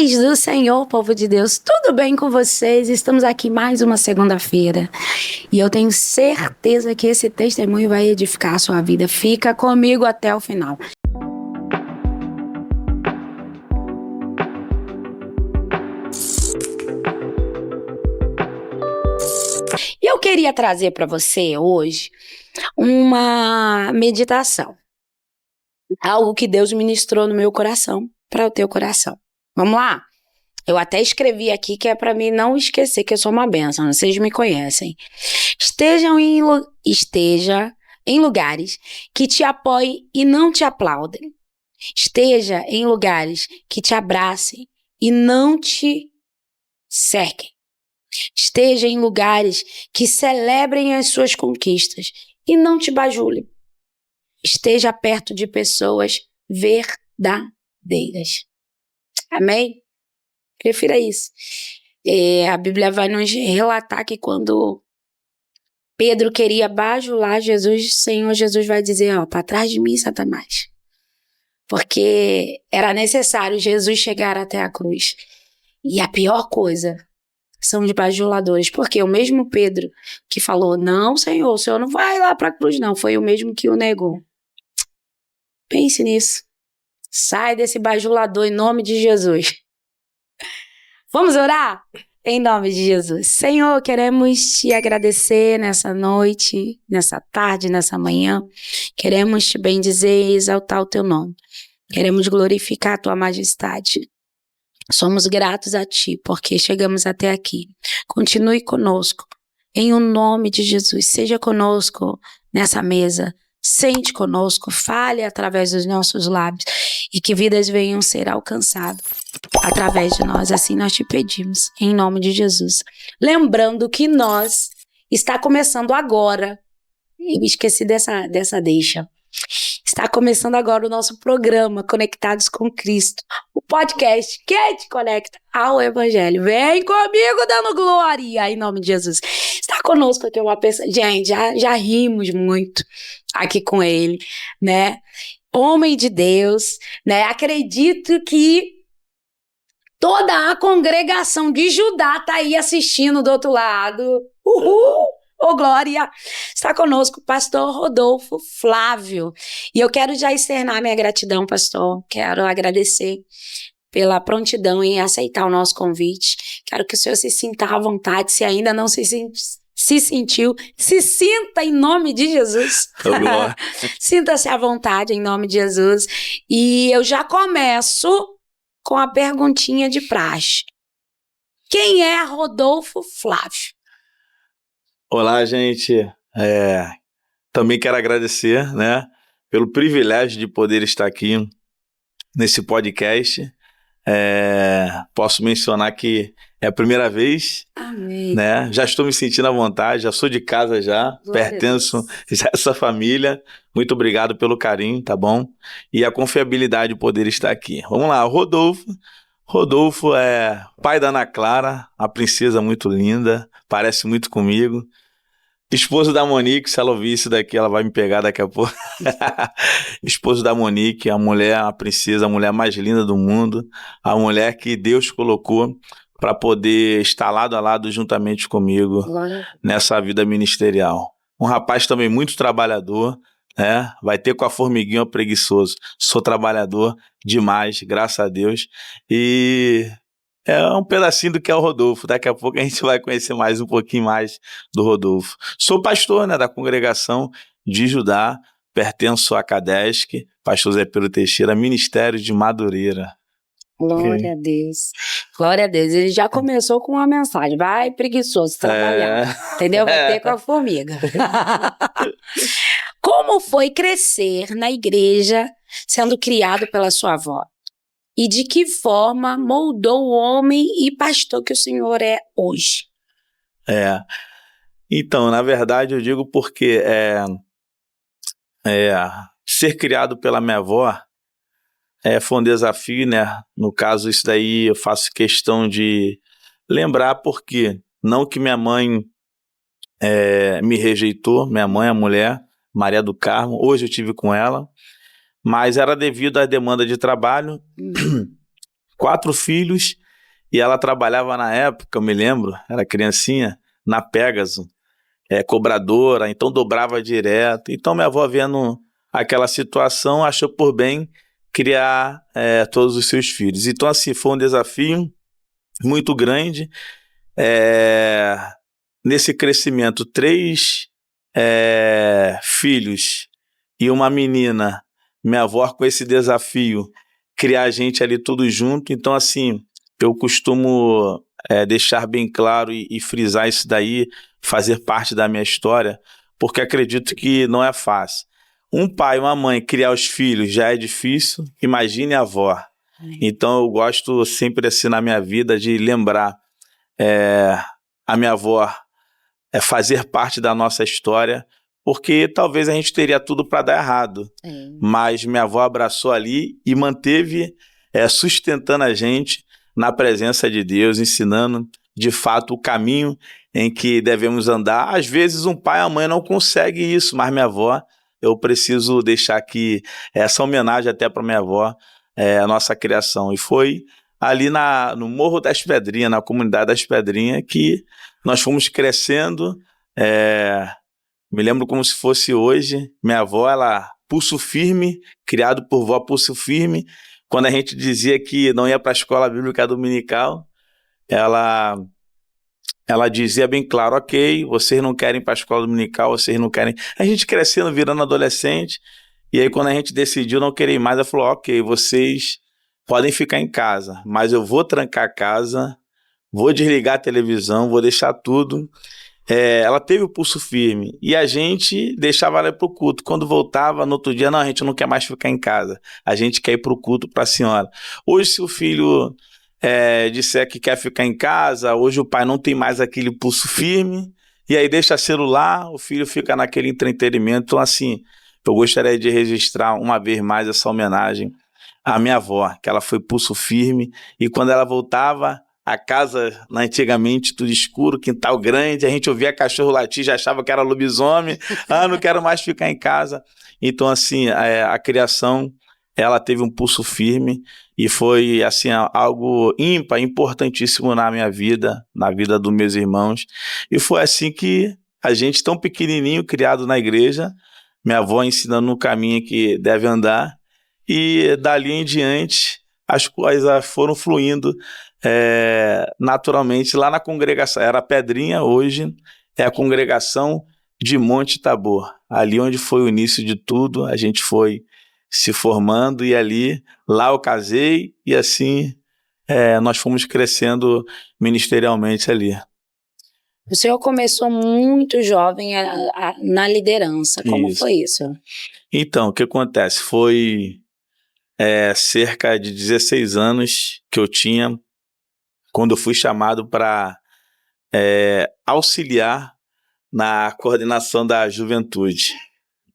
Paz do Senhor, povo de Deus, tudo bem com vocês? Estamos aqui mais uma segunda-feira e eu tenho certeza que esse testemunho vai edificar a sua vida. Fica comigo até o final. E eu queria trazer para você hoje uma meditação, algo que Deus ministrou no meu coração para o teu coração. Vamos lá? Eu até escrevi aqui que é para mim não esquecer que eu sou uma bênção, vocês me conhecem. Esteja em lugares que te apoiem e não te aplaudem. Esteja em lugares que te abracem e não te cerquem. Esteja em lugares que celebrem as suas conquistas e não te bajulem. Esteja perto de pessoas verdadeiras. Amém? Prefira isso. A Bíblia vai nos relatar que quando Pedro queria bajular Jesus, o Senhor Jesus vai dizer, para trás de mim, Satanás. Porque era necessário Jesus chegar até a cruz. E a pior coisa são os bajuladores. Porque o mesmo Pedro que falou, não, Senhor, o Senhor não vai lá para a cruz, não. Foi o mesmo que o negou. Pense nisso. Sai desse bajulador em nome de Jesus. Vamos orar? Em nome de Jesus. Senhor, queremos te agradecer nessa noite, nessa tarde, nessa manhã. Queremos te bendizer e exaltar o teu nome. Queremos glorificar a tua majestade. Somos gratos a ti, porque chegamos até aqui. Continue conosco. Em o nome de Jesus, seja conosco nessa mesa. Sente conosco, fale através dos nossos lábios e que vidas venham ser alcançadas através de nós. Assim nós te pedimos, em nome de Jesus. Lembrando que nós está começando agora, eu esqueci dessa deixa. Está começando agora o nosso programa Conectados com Cristo, o podcast que te conecta ao Evangelho. Vem comigo dando glória, em nome de Jesus. Está conosco aqui uma pessoa, gente, já rimos muito aqui com ele, né? Homem de Deus, né? Acredito que toda a congregação de Judá tá aí assistindo do outro lado. Uhul! Ô, glória! Está conosco o pastor Rodolfo Flávio. E eu quero já externar minha gratidão, pastor. Quero agradecer pela prontidão em aceitar o nosso convite. Quero que o senhor se sinta à vontade, se ainda não se sentiu, se sinta em nome de Jesus. Sinta-se à vontade em nome de Jesus. E eu já começo com a perguntinha de praxe. Quem é Rodolfo Flávio? Olá, gente. Também quero agradecer, né, pelo privilégio de poder estar aqui nesse podcast. Posso mencionar que é a primeira vez. Amém. Né? Já estou me sentindo à vontade, já sou de casa já, pertenço já a essa família. Muito obrigado pelo carinho, tá bom? E a confiabilidade de poder estar aqui. Vamos lá, Rodolfo é pai da Ana Clara, uma princesa muito linda, parece muito comigo. Esposo da Monique, se ela ouvir isso daqui, ela vai me pegar daqui a pouco. Esposo da Monique, a princesa, a mulher mais linda do mundo, a mulher que Deus colocou para poder estar lado a lado juntamente comigo nessa vida ministerial. Um rapaz também muito trabalhador, né? Vai ter com a formiguinha preguiçoso. Sou trabalhador demais, graças a Deus. E é um pedacinho do que é o Rodolfo. Daqui a pouco a gente vai conhecer um pouquinho mais do Rodolfo. Sou pastor, né, da congregação de Judá, pertenço à Cadesc, pastor Zé Pedro Teixeira, Ministério de Madureira. Glória a Deus. Glória a Deus. Ele já começou com uma mensagem. Vai, preguiçoso, trabalhar. Entendeu? Vai ter com a formiga. Como foi crescer na igreja sendo criado pela sua avó? E de que forma moldou o homem e pastor que o senhor é hoje? Então, na verdade, eu digo porque ser criado pela minha avó foi um desafio, né? No caso, isso daí eu faço questão de lembrar porque não que minha mãe me rejeitou, minha mãe, a mulher, Maria do Carmo, hoje eu tive com ela, mas era devido à demanda de trabalho, 4 filhos, e ela trabalhava na época, eu me lembro, era criancinha, na Pégaso, cobradora, então dobrava direto. Então minha avó, vendo aquela situação, achou por bem criar todos os seus filhos. Então assim, foi um desafio muito grande. Nesse crescimento, 3 filhos e uma menina, minha avó com esse desafio, criar a gente ali tudo junto. Então assim, eu costumo deixar bem claro e frisar isso daí, fazer parte da minha história, porque acredito que não é fácil. Um pai e uma mãe criar os filhos já é difícil, imagine a avó. Então eu gosto sempre assim na minha vida de lembrar a minha avó fazer parte da nossa história, porque talvez a gente teria tudo para dar errado, mas minha avó abraçou ali e manteve sustentando a gente na presença de Deus, ensinando de fato o caminho em que devemos andar. Às vezes um pai e a mãe não conseguem isso, mas minha avó, eu preciso deixar aqui essa homenagem até para minha avó, a nossa criação. E foi ali no Morro das Pedrinhas, na comunidade das Pedrinhas, que nós fomos crescendo. Me lembro como se fosse hoje. Minha avó, ela pulso firme, criado por vó pulso firme. Quando a gente dizia que não ia para a escola bíblica dominical, ela dizia bem claro: ok, vocês não querem ir para a escola dominical, vocês não querem. A gente crescendo, virando adolescente, e aí quando a gente decidiu não querer ir mais, ela falou: ok, vocês podem ficar em casa, mas eu vou trancar a casa, vou desligar a televisão, vou deixar tudo. Ela teve o pulso firme, e a gente deixava ela ir para o culto. Quando voltava, no outro dia, não, a gente não quer mais ficar em casa, a gente quer ir para o culto para a senhora. Hoje, se o filho disser que quer ficar em casa, hoje o pai não tem mais aquele pulso firme, e aí deixa celular, o filho fica naquele entretenimento. Então assim, eu gostaria de registrar uma vez mais essa homenagem à minha avó, que ela foi pulso firme, e quando ela voltava, a casa, antigamente, tudo escuro, quintal grande, a gente ouvia cachorro latir, já achava que era lobisomem, não quero mais ficar em casa. Então assim, a criação, ela teve um pulso firme, e foi assim, algo ímpar, importantíssimo na minha vida, na vida dos meus irmãos. E foi assim que a gente, tão pequenininho, criado na igreja, minha avó ensinando no caminho que deve andar, e dali em diante as coisas foram fluindo naturalmente lá na congregação. Era Pedrinha, hoje é a congregação de Monte Tabor, ali onde foi o início de tudo. A gente foi se formando, e lá eu casei, e assim nós fomos crescendo ministerialmente ali. O senhor começou muito jovem na liderança, como Isso. foi isso? Então, o que acontece? Foi cerca de 16 anos que eu tinha, quando eu fui chamado para auxiliar na coordenação da juventude,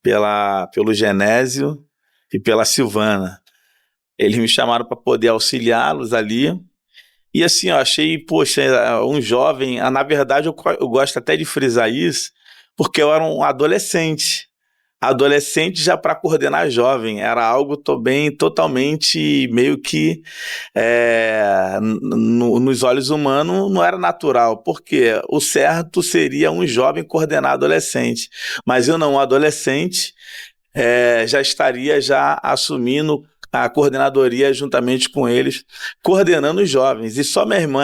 pelo Genésio e pela Silvana. Eles me chamaram para poder auxiliá-los ali. E assim, eu achei, poxa, um jovem. Na verdade, eu gosto até de frisar isso, porque eu era um adolescente. Adolescente já para coordenar jovem. Era algo também totalmente meio que nos olhos humanos não era natural, porque o certo seria um jovem coordenar adolescente. Mas eu não, um adolescente já estaria assumindo a coordenadoria juntamente com eles, coordenando os jovens. E só minha irmã,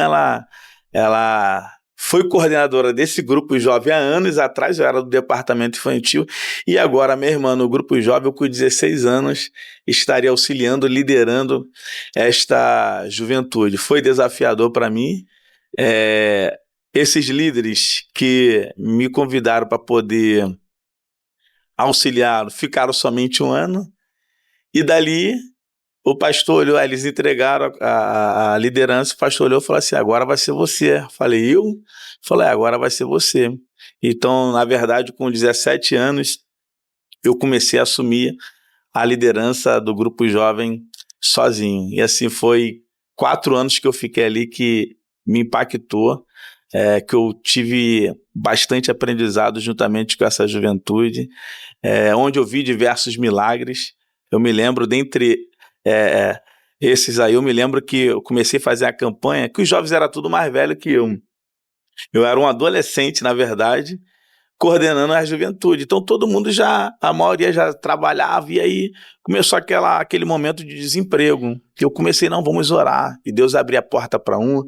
ela foi coordenadora desse grupo jovem há anos atrás. Eu era do departamento infantil, e agora minha irmã, no grupo jovem, eu com 16 anos, estaria auxiliando, liderando esta juventude. Foi desafiador para mim. Esses líderes que me convidaram para poder auxiliar ficaram somente 1 ano, e dali o pastor olhou, eles entregaram a liderança, o pastor olhou e falou assim: agora vai ser você. Falei: eu? Falei: agora vai ser você. Então, na verdade, com 17 anos, eu comecei a assumir a liderança do grupo jovem sozinho. E assim foi 4 anos que eu fiquei ali, que me impactou, que eu tive bastante aprendizado juntamente com essa juventude, onde eu vi diversos milagres. Eu me lembro, dentre Esses aí eu me lembro que eu comecei a fazer a campanha, que os jovens eram tudo mais velho que eu. Eu era um adolescente, na verdade, coordenando a juventude. Então todo mundo a maioria já trabalhava, e aí começou aquele momento de desemprego. Que eu comecei, não, vamos orar. E Deus abria a porta para um,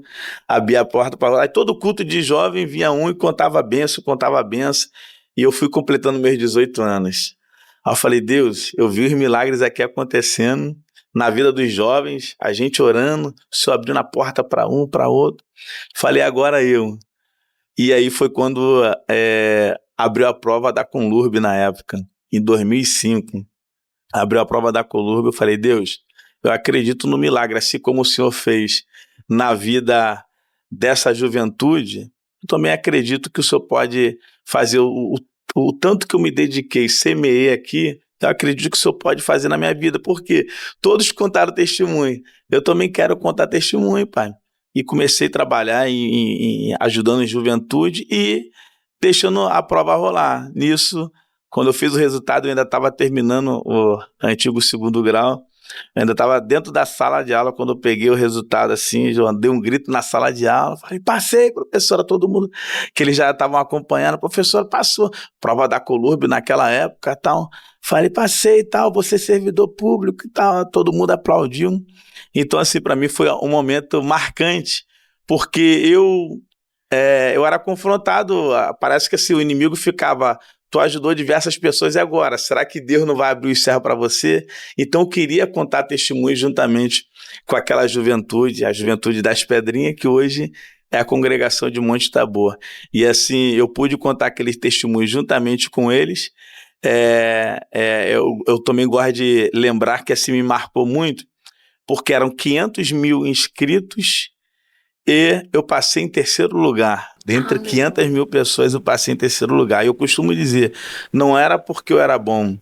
abria a porta para outro. Aí todo culto de jovem vinha um e contava a benção, contava a benção. E eu fui completando meus 18 anos. Aí eu falei, Deus, eu vi os milagres aqui acontecendo na vida dos jovens, a gente orando, o Senhor abrindo a porta para um, para outro. Falei, agora eu. E aí foi quando abriu a prova da Conlurb na época, em 2005. Abriu a prova da Conlurb, eu falei, Deus, eu acredito no milagre, assim como o Senhor fez na vida dessa juventude, eu também acredito que o Senhor pode fazer o tanto que eu me dediquei, semeei aqui, eu acredito que o Senhor pode fazer na minha vida, porque todos contaram testemunho. Eu também quero contar testemunho, Pai. E comecei a trabalhar ajudando em juventude e deixando a prova rolar. Nisso, quando eu fiz o resultado, eu ainda estava terminando o antigo segundo grau. Eu ainda estava dentro da sala de aula, quando eu peguei o resultado assim, eu dei um grito na sala de aula, falei, passei, professora, todo mundo, que eles já estavam acompanhando, professora, passou, prova da Conlurb naquela época, tal, falei, passei e tal, você é servidor público e tal, todo mundo aplaudiu. Então assim, para mim foi um momento marcante, porque eu era confrontado, parece que assim, o inimigo ficava, tu ajudou diversas pessoas e agora, será que Deus não vai abrir os céus para você? Então eu queria contar testemunhos juntamente com aquela juventude, a juventude das Pedrinhas, que hoje é a congregação de Monte Tabor. E assim, eu pude contar aqueles testemunhos juntamente com eles. Eu também gosto de lembrar que assim me marcou muito, porque eram 500 mil inscritos e eu passei em terceiro lugar. Dentre 500 mil pessoas, eu passei em terceiro lugar. E eu costumo dizer, não era porque eu era bom,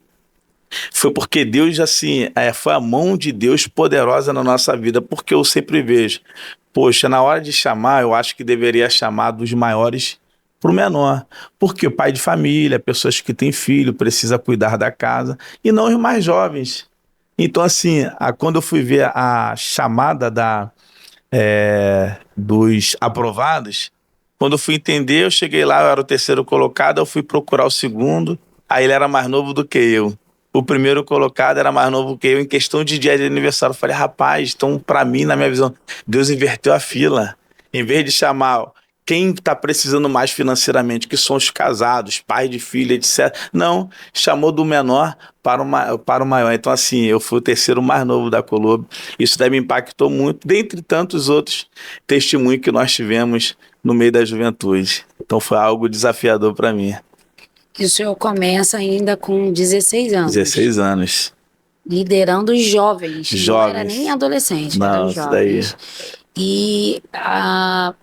foi porque Deus, assim, foi a mão de Deus poderosa na nossa vida, porque eu sempre vejo, poxa, na hora de chamar, eu acho que deveria chamar dos maiores para o menor, porque o pai de família, pessoas que têm filho, precisa cuidar da casa, e não os mais jovens. Então, assim, quando eu fui ver a chamada dos aprovados, quando eu fui entender, eu cheguei lá, eu era o terceiro colocado, eu fui procurar o segundo, aí ele era mais novo do que eu. O primeiro colocado era mais novo que eu em questão de dia de aniversário. Eu falei, rapaz, então pra mim, na minha visão, Deus inverteu a fila. Em vez de chamar quem está precisando mais financeiramente, que são os casados, pais de filho, etc. Não, chamou do menor para o maior. Então, assim, eu fui o terceiro mais novo da Conlurb. Isso daí me impactou muito, dentre tantos outros testemunhos que nós tivemos no meio da juventude. Então, foi algo desafiador para mim. E o senhor começa ainda com 16 anos. 16 anos. Liderando os jovens. Não era nem adolescente, não, eram jovens. Daí. E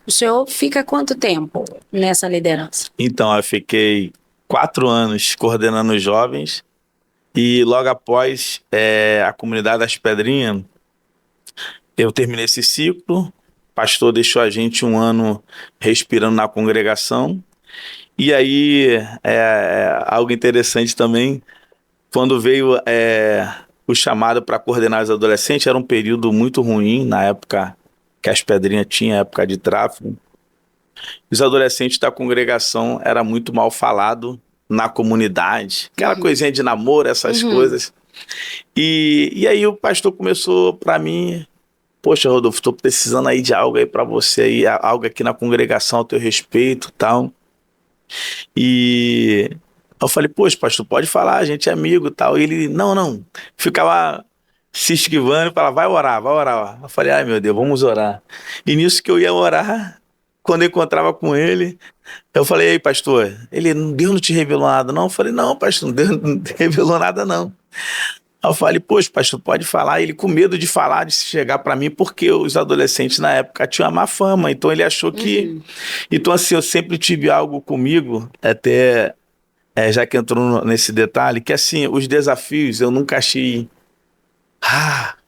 o senhor fica quanto tempo nessa liderança? Então, eu fiquei 4 anos coordenando os jovens e logo após a comunidade das Pedrinhas, eu terminei esse ciclo, o pastor deixou a gente 1 ano respirando na congregação. E aí, algo interessante também, quando veio o chamado para coordenar os adolescentes, era um período muito ruim na época que as Pedrinhas tinham, época de tráfico. Os adolescentes da congregação era muito mal falado na comunidade, aquela coisinha de namoro, essas coisas. E aí o pastor começou para mim, poxa, Rodolfo, estou precisando aí de algo aí para você, aí, algo aqui na congregação, ao teu respeito e tal. E eu falei, poxa, pastor, pode falar, a gente é amigo e tal. E ele, não, ficava se esquivando e falava, vai orar, vai orar. Eu falei, ai meu Deus, vamos orar. E nisso que eu ia orar, quando eu encontrava com ele, eu falei, ei pastor, ele, Deus não te revelou nada não? Eu falei, não pastor, Deus não te revelou nada não. Aí eu falei, poxa pastor, pode falar. Ele com medo de falar, de chegar para mim, porque os adolescentes na época tinham uma má fama, então ele achou que... Então assim, eu sempre tive algo comigo, até já que entrou nesse detalhe, que assim, os desafios eu nunca achei...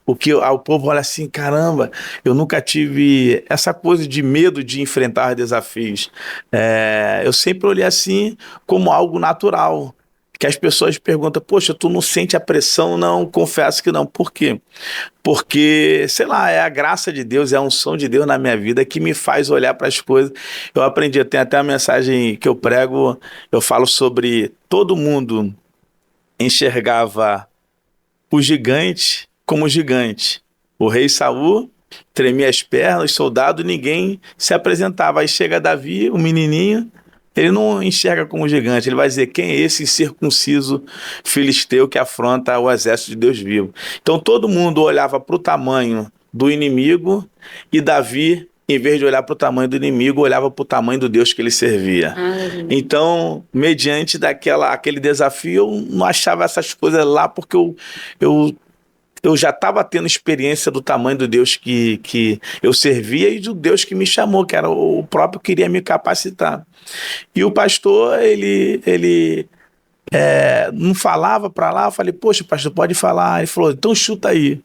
o povo olha assim, caramba, eu nunca tive essa coisa de medo de enfrentar desafios. Eu sempre olhei assim como algo natural. que as pessoas perguntam, poxa, tu não sente a pressão? Não, confesso que não. Por quê? Porque, sei lá, é a graça de Deus, é a unção de Deus na minha vida que me faz olhar para as coisas. Eu aprendi, tem até uma mensagem que eu prego, eu falo sobre todo mundo enxergava o gigante como gigante. O rei Saul tremia as pernas, os soldados, ninguém se apresentava. Aí chega Davi, o menininho, ele não enxerga como gigante, ele vai dizer, quem é esse incircunciso filisteu que afronta o exército de Deus vivo? Então todo mundo olhava para o tamanho do inimigo e Davi, em vez de olhar para o tamanho do inimigo, olhava para o tamanho do Deus que ele servia. Então, mediante aquele desafio, eu não achava essas coisas lá porque eu eu já estava tendo experiência do tamanho do Deus que eu servia e do Deus que me chamou, que era o próprio que queria me capacitar. E o pastor, ele não falava para lá, eu falei, poxa, pastor, pode falar. Ele falou, então chuta aí.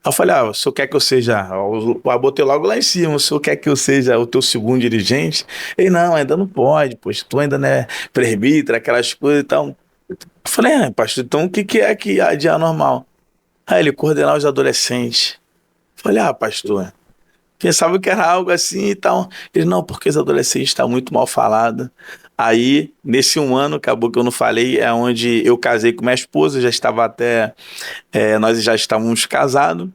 Aí eu falei, o senhor quer que eu seja, eu botei logo lá em cima, o senhor quer que eu seja o teu segundo dirigente? Ele, não, ainda não pode, poxa, tu ainda não é presbítero, aquelas coisas e tal. Eu falei, pastor, então o que é que há de anormal? Aí ele, coordenar os adolescentes. Falei, pastor, pensava que era algo assim e tal. Ele, não, porque os adolescentes estão muito mal falados. Aí, nesse um ano, acabou que eu não falei, é onde eu casei com minha esposa, já estava até, nós já estávamos casados.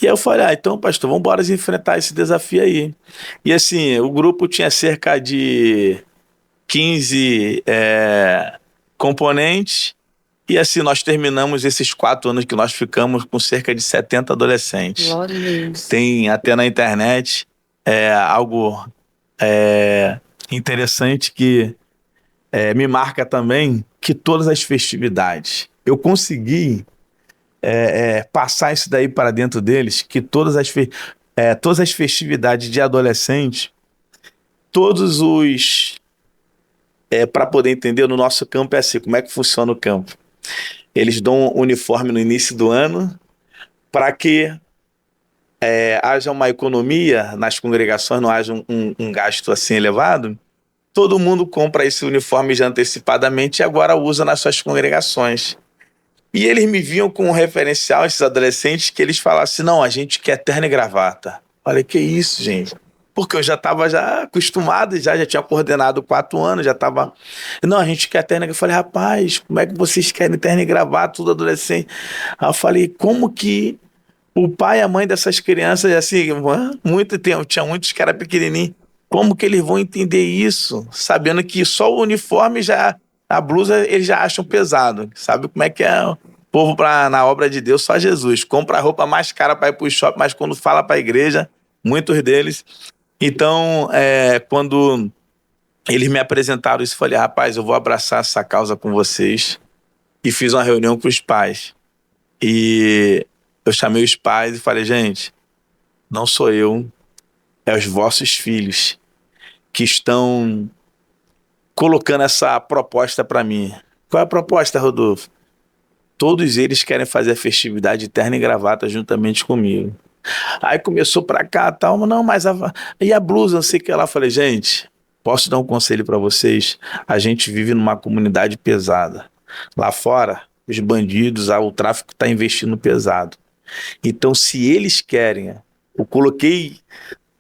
E aí eu falei, então, pastor, vamos embora enfrentar esse desafio aí. E assim, o grupo tinha cerca de 15 componentes. E assim, nós terminamos esses 4 anos que nós ficamos com cerca de 70 adolescentes. Glória a Deus. Tem até na internet algo interessante que me marca também, que todas as festividades, eu consegui passar isso daí para dentro deles, que todas as festividades de adolescente, todos os... para poder entender, no nosso campo é assim, como é que funciona o campo? Eles dão um uniforme no início do ano para que haja uma economia nas congregações, não haja um gasto assim elevado. Todo mundo compra esse uniforme já antecipadamente e agora usa nas suas congregações. E eles me viam com um referencial, esses adolescentes, que eles falassem, não, a gente quer terno e gravata. Olha, que isso, gente. Porque eu já estava acostumado, já tinha coordenado 4 anos, já estava... Não, a gente quer terno. Eu falei, rapaz, como é que vocês querem terno e gravata, tudo adolescente? Aí eu falei, como que o pai e a mãe dessas crianças, assim, tinha muitos que eram pequenininhos, como que eles vão entender isso? Sabendo que só o uniforme a blusa eles já acham pesado. Sabe como é que é o povo na obra de Deus? Só Jesus. Compra a roupa mais cara para ir para o shopping, mas quando fala para a igreja, muitos deles. Então, quando eles me apresentaram isso, eu falei, rapaz, eu vou abraçar essa causa com vocês. E fiz uma reunião com os pais. E eu chamei os pais e falei, gente, não sou eu, é os vossos filhos que estão colocando essa proposta para mim. Qual é a proposta, Rodolfo? Todos eles querem fazer a festividade de terno e gravata juntamente comigo. Aí começou pra cá e tal, não, mas e a blusa, não sei o que lá. Falei, gente, posso dar um conselho para vocês? A gente vive numa comunidade pesada. Lá fora, os bandidos, o tráfico está investindo pesado. Então, se eles querem,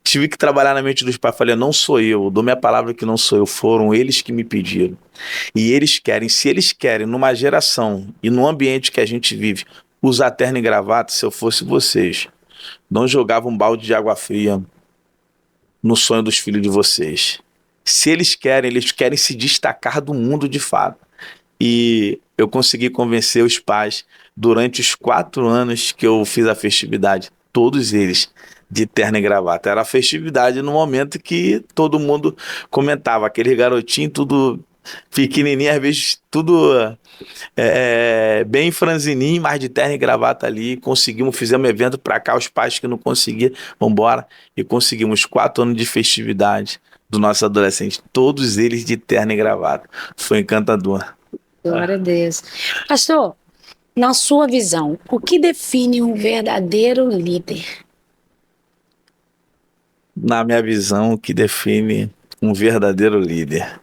tive que trabalhar na mente dos pais. Falei, não sou eu, dou minha palavra que não sou eu, foram eles que me pediram. E eles querem, se eles querem, numa geração e no ambiente que a gente vive, usar terno e gravata, se eu fosse vocês, não jogava um balde de água fria no sonho dos filhos de vocês. Se eles querem se destacar do mundo de fato. E eu consegui convencer os pais, durante os 4 anos que eu fiz a festividade, todos eles de terno e gravata. Era a festividade no momento que todo mundo comentava, aquele garotinho tudo pequenininho, às vezes tudo bem franzininho, mas de terno e gravata ali. Fizemos um evento para cá, os pais que não conseguiam, vamos embora, e conseguimos 4 anos de festividade dos nossos adolescentes, todos eles de terno e gravata. Foi encantador. Glória a Deus. Pastor, na sua visão, o que define um verdadeiro líder? Na minha visão, o que define um verdadeiro líder?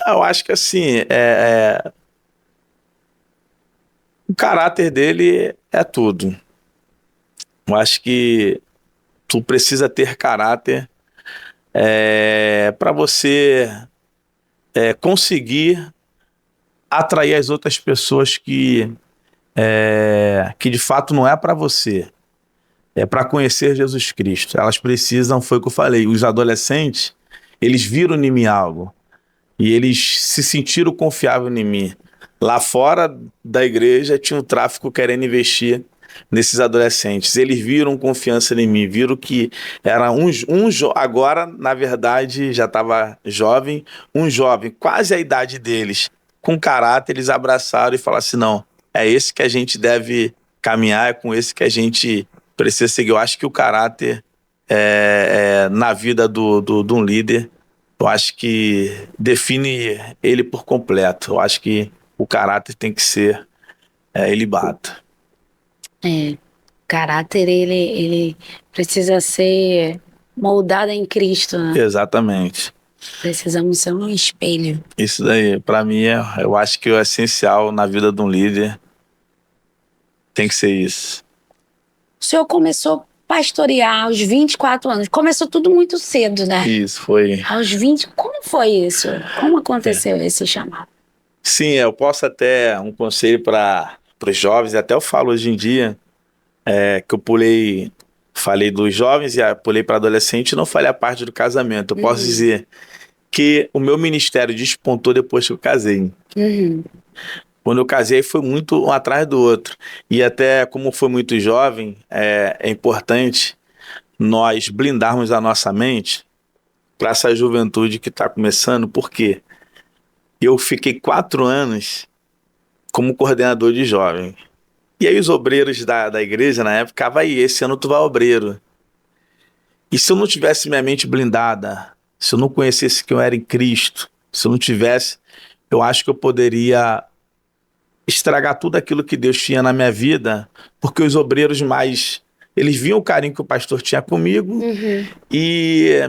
Eu acho que assim, o caráter dele é tudo. Eu acho que tu precisa ter caráter para você conseguir atrair as outras pessoas que de fato não é para você. É para conhecer Jesus Cristo. Elas precisam, foi o que eu falei, os adolescentes, eles viram em mim algo. E eles se sentiram confiáveis em mim. Lá fora da igreja tinha um tráfico querendo investir nesses adolescentes. Eles viram confiança em mim, viram que era agora, na verdade, já estava jovem, um jovem, quase a idade deles, com caráter, eles abraçaram e falaram assim, não, é esse que a gente deve caminhar, é com esse que a gente precisa seguir. Eu acho que o caráter na vida de um líder, eu acho que define ele por completo. Eu acho que o caráter tem que ser ilibado. É, caráter, ele precisa ser moldado em Cristo, né? Exatamente. Precisamos ser um espelho. Isso daí, para mim, eu acho que o essencial na vida de um líder tem que ser isso. O senhor começou a pastorear aos 24 anos. Começou tudo muito cedo, né? Isso foi. Aos 20, como foi isso? Como aconteceu esse chamado? Sim, eu posso até um conselho para os jovens, até eu falo hoje em dia, que eu falei dos jovens e pulei para adolescente e não falei a parte do casamento. Eu posso dizer que o meu ministério despontou depois que eu casei. Quando eu casei foi muito um atrás do outro. E até como foi muito jovem, é importante nós blindarmos a nossa mente para essa juventude que está começando, porque eu fiquei 4 anos como coordenador de jovem. E aí os obreiros da igreja na época ficavam aí, esse ano tu vai obreiro. E se eu não tivesse minha mente blindada, se eu não conhecesse quem eu era em Cristo, se eu não tivesse, eu acho que eu poderia estragar tudo aquilo que Deus tinha na minha vida, porque os obreiros eles viam o carinho que o pastor tinha comigo e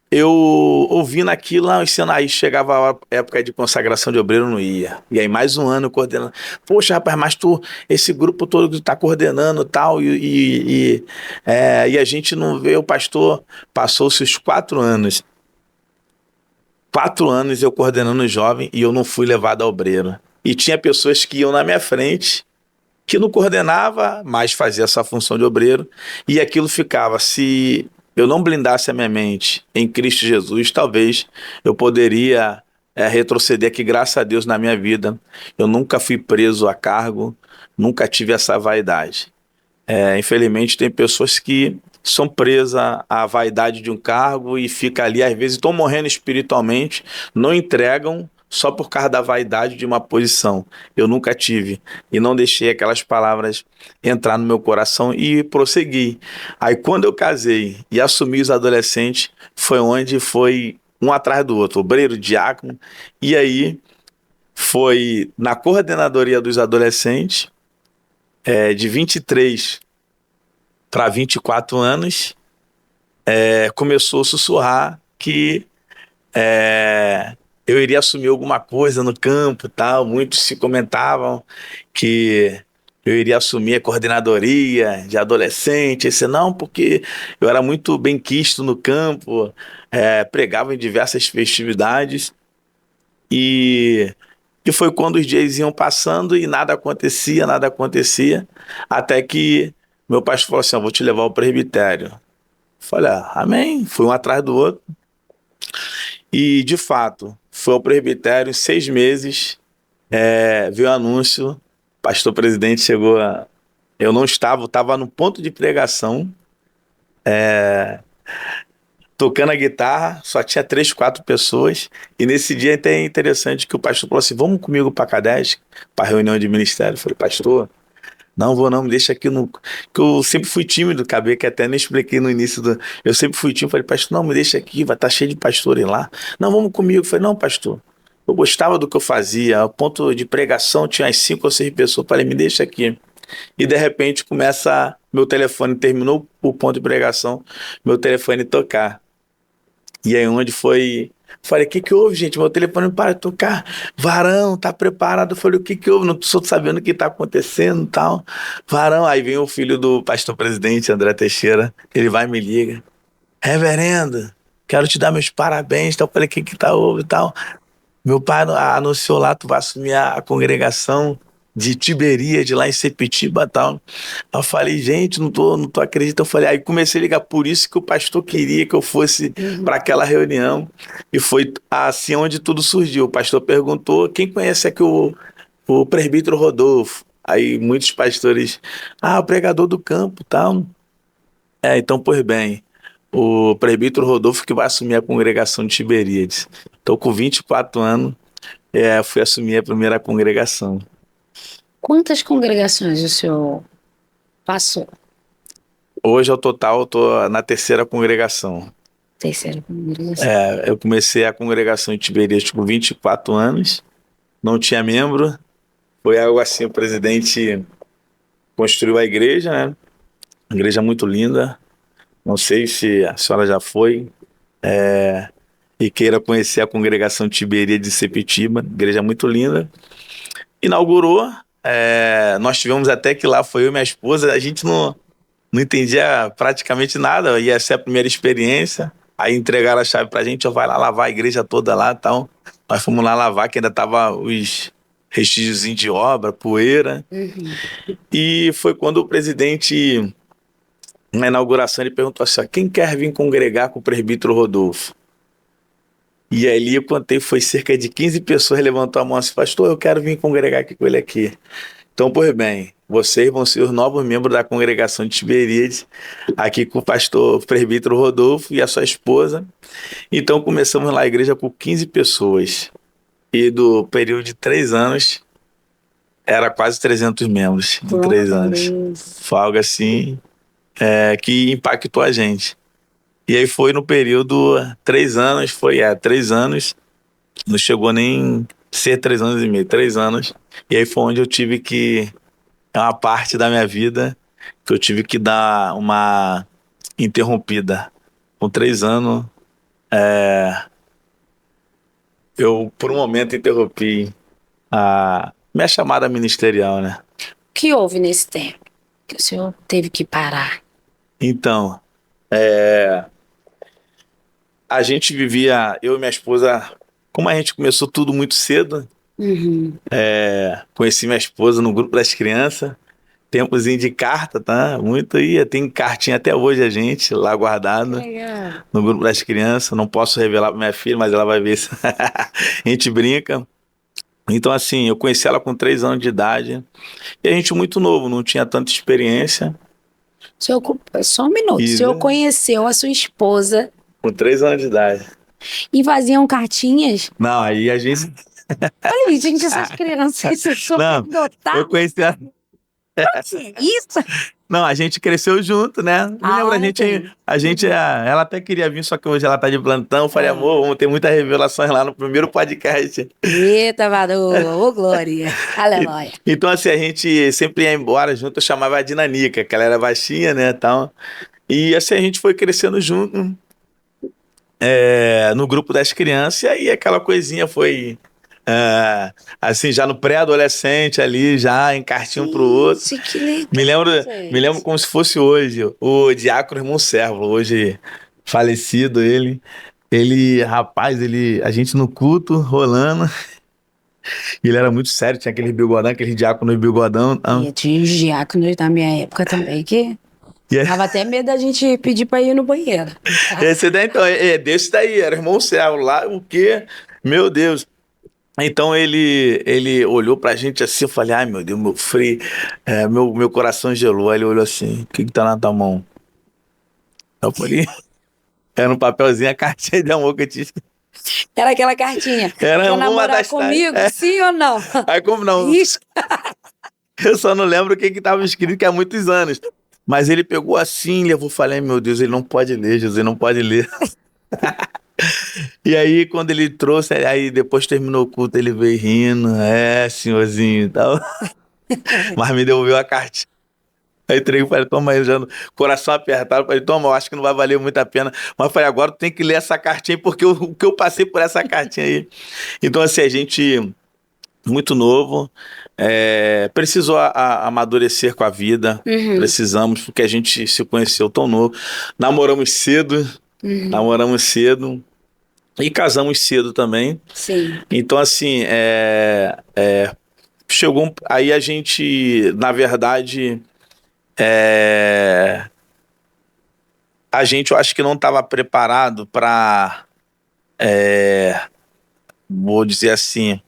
eu ouvindo aquilo, aí chegava a época de consagração de obreiro, não ia. E aí mais um ano coordenando. Poxa, rapaz, mas esse grupo todo que tá coordenando tal, e a gente não vê o pastor. Passou-se os 4 anos. 4 anos eu coordenando jovem e eu não fui levado a obreiro. E tinha pessoas que iam na minha frente, que não coordenava, mas fazia essa função de obreiro, e aquilo ficava. Se eu não blindasse a minha mente em Cristo Jesus, talvez eu poderia retroceder, que graças a Deus na minha vida eu nunca fui preso a cargo, nunca tive essa vaidade. Infelizmente tem pessoas que são presas à vaidade de um cargo e fica ali, às vezes estão morrendo espiritualmente, não entregam só por causa da vaidade de uma posição. Eu nunca tive e não deixei aquelas palavras entrar no meu coração e prossegui. Aí quando eu casei e assumi os adolescentes, foi onde foi um atrás do outro, obreiro, diácono, e aí foi na coordenadoria dos adolescentes, de 23 para 24 anos, começou a sussurrar que eu iria assumir alguma coisa no campo e tal. Muitos se comentavam que eu iria assumir a coordenadoria de adolescente. Esse não, porque eu era muito bem quisto no campo, pregava em diversas festividades e foi quando os dias iam passando e nada acontecia, até que meu pastor falou assim, vou te levar ao presbitério. Falei, amém, fui um atrás do outro. E, de fato, fui ao presbitério, em 6 meses, veio o anúncio, pastor presidente chegou eu não estava no ponto de pregação, tocando a guitarra, só tinha 3, 4 pessoas, e nesse dia é interessante que o pastor falou assim, vamos comigo para Cadete, para reunião de ministério. Eu falei, pastor, não vou não, me deixa aqui no... que eu sempre fui tímido, acabei que até nem expliquei no início eu sempre fui tímido, falei, pastor, não, me deixa aqui, vai estar cheio de pastores lá. Não, vamos comigo. Eu falei, não, pastor, eu gostava do que eu fazia, ao ponto de pregação tinha as 5 ou 6 pessoas, falei, me deixa aqui. E de repente meu telefone, terminou o ponto de pregação, meu telefone tocar. E aí onde foi Falei, o que que houve, gente? Meu telefone para de tocar. Varão, tá preparado? Eu falei, o que que houve? Não estou sabendo o que tá acontecendo e tal. Varão, aí vem o filho do pastor presidente, André Teixeira. Ele vai e me liga. Reverendo, quero te dar meus parabéns. Então, eu falei, o que que tá houve e tal? Meu pai anunciou lá, tu vai assumir a congregação de Tiberíade, lá em Sepitiba e tal. Eu falei, gente, não tô acreditando. Eu falei, aí comecei a ligar, por isso que o pastor queria que eu fosse para aquela reunião. E foi assim onde tudo surgiu. O pastor perguntou, quem conhece aqui o presbítero Rodolfo? Aí muitos pastores, o pregador do campo e tal. Então, pois bem, o presbítero Rodolfo que vai assumir a congregação de Tiberíades. Estou com 24 anos, fui assumir a primeira congregação. Quantas congregações o senhor passou? Hoje, ao total, eu estou na terceira congregação. Terceira congregação. Eu comecei a congregação de Tiberíades com 24 anos, não tinha membro, foi algo assim, o presidente construiu a igreja, né? Uma igreja muito linda, não sei se a senhora já foi, e queira conhecer a congregação Tiberíades de Sepitiba, igreja muito linda. Inaugurou, nós tivemos até que lá, foi eu e minha esposa, a gente não entendia praticamente nada, ia ser a primeira experiência, aí entregaram a chave pra gente, vai lá lavar a igreja toda lá e tal. Nós fomos lá lavar, que ainda tava os vestígios de obra, poeira. E foi quando o presidente, na inauguração, ele perguntou assim, quem quer vir congregar com o presbítero Rodolfo? E ali eu contei, foi cerca de 15 pessoas, levantou a mão assim, pastor, eu quero vir congregar aqui com ele aqui. Então, pois bem, vocês vão ser os novos membros da congregação de Tiberíades, aqui com o pastor presbítero Rodolfo e a sua esposa. Então, começamos lá a igreja com 15 pessoas. E do período de 3 anos, era quase 300 membros em 3 anos. Foi algo assim que impactou a gente. E aí foi no período 3 anos, 3 anos, não chegou nem ser 3 anos e meio, 3 anos. E aí foi onde eu tive que, uma parte da minha vida, que eu tive que dar uma interrompida. Com 3 anos, eu por um momento interrompi a minha chamada ministerial, né? O que houve nesse tempo que o senhor teve que parar? Então, a gente vivia, eu e minha esposa, como a gente começou tudo muito cedo, conheci minha esposa no grupo das crianças, tempozinho de carta, tá? Muito ia, tem cartinha até hoje a gente lá guardada Legal. no grupo das crianças, não posso revelar pra minha filha, mas ela vai ver isso. A gente brinca. Então assim, eu conheci ela com 3 anos de idade, e a gente muito novo, não tinha tanta experiência. Só um minuto. O senhor conheceu a sua esposa Com 3 anos de idade. e faziam cartinhas? Não, aí a gente... Olha, gente, essas crianças são Não, dotadas. eu conheci ela... Isso? Não, a gente cresceu junto, né? Me lembro, ela até queria vir, só que hoje ela tá de plantão. Eu falei, amor, vamos ter muitas revelações lá no primeiro podcast. Eita, Vadu, ô glória, aleluia. Então, assim, a gente sempre ia embora junto, eu chamava a de Nanica, que ela era baixinha, né, tal. E assim, a gente foi crescendo junto, no grupo das crianças, e aí aquela coisinha foi... assim, já no pré-adolescente ali, já em cartinho pro outro. Que legal, Me lembro como se fosse hoje, o diácono irmão Servo, hoje falecido rapaz, a gente no culto, rolando, e ele era muito sério, tinha aquele bigodão, aquele diácono bigodão. E tinha os diáconos da minha época também, que dava até medo da gente pedir pra ir no banheiro. Esse daí, então, desse daí, era irmão Servo, lá o quê? Meu Deus. Então ele olhou pra gente assim, eu falei, ai meu Deus, meu frio, meu coração gelou. Aí ele olhou assim, o que tá na tua mão? Eu falei, era um papelzinho, a cartinha de amor que eu tinha. Era aquela cartinha. Era quer uma namorar das comigo, sim ou não? Aí como não? Isso. Eu só não lembro o que tava escrito, que há muitos anos. Mas ele pegou assim, levou, falei, meu Deus, ele não pode ler, Jesus não pode ler. E aí, quando ele trouxe, aí depois terminou o culto, ele veio rindo, senhorzinho e tal. Mas me devolveu a cartinha. Aí entreguei e falei, toma aí, já coração apertado. Falei, toma, eu acho que não vai valer muito a pena. Mas falei, agora tu tem que ler essa cartinha aí, porque o que eu passei por essa cartinha aí. Então, assim, a gente, muito novo, precisou amadurecer com a vida. Precisamos, porque a gente se conheceu tão novo. Namoramos cedo. E casamos cedo também. Sim. Então, assim, chegou aí a gente, na verdade, a gente, eu acho que não estava preparado para, vou dizer assim,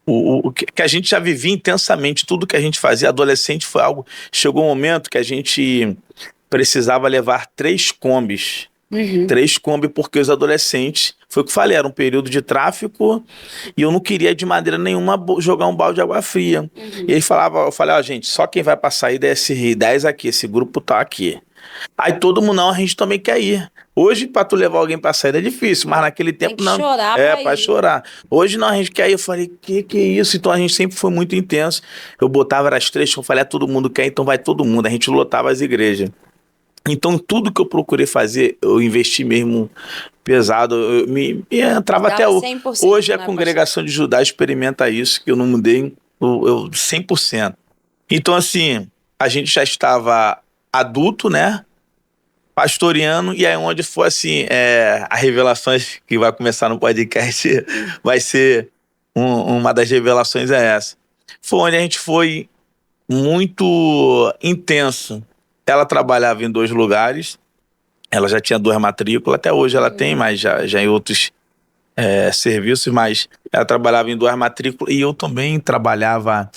o que a gente já vivia intensamente, tudo que a gente fazia, adolescente foi algo, chegou um momento que a gente precisava levar 3 Kombis. 3 Kombi, porque os adolescentes, foi o que eu falei, era um período de tráfico e eu não queria de maneira nenhuma jogar um balde de água fria. E ele falava, eu falei, ó, gente, só quem vai pra saída é esse 10 aqui, esse grupo tá aqui. Aí todo mundo, não, a gente também quer ir. Hoje, pra tu levar alguém pra saída é difícil, mas naquele tempo Tem que chorar pra chorar. Hoje não, a gente quer ir. Eu falei, que é isso? Então a gente sempre foi muito intenso. Eu botava as 3, eu falei, todo mundo quer, então vai todo mundo. A gente lotava as igrejas. Então, tudo que eu procurei fazer, eu investi mesmo pesado. Eu me entrava até hoje. A congregação de Judá experimenta isso, que eu não mudei, eu 100%. Então, assim, a gente já estava adulto, né? Pastoreando, e aí onde foi assim, a revelação que vai começar no podcast, vai ser uma das revelações essa. Foi onde a gente foi muito intenso. Ela trabalhava em 2 lugares, ela já tinha 2 matrículas, até hoje ela tem, mas já em outros serviços, mas ela trabalhava em 2 matrículas e eu também trabalhava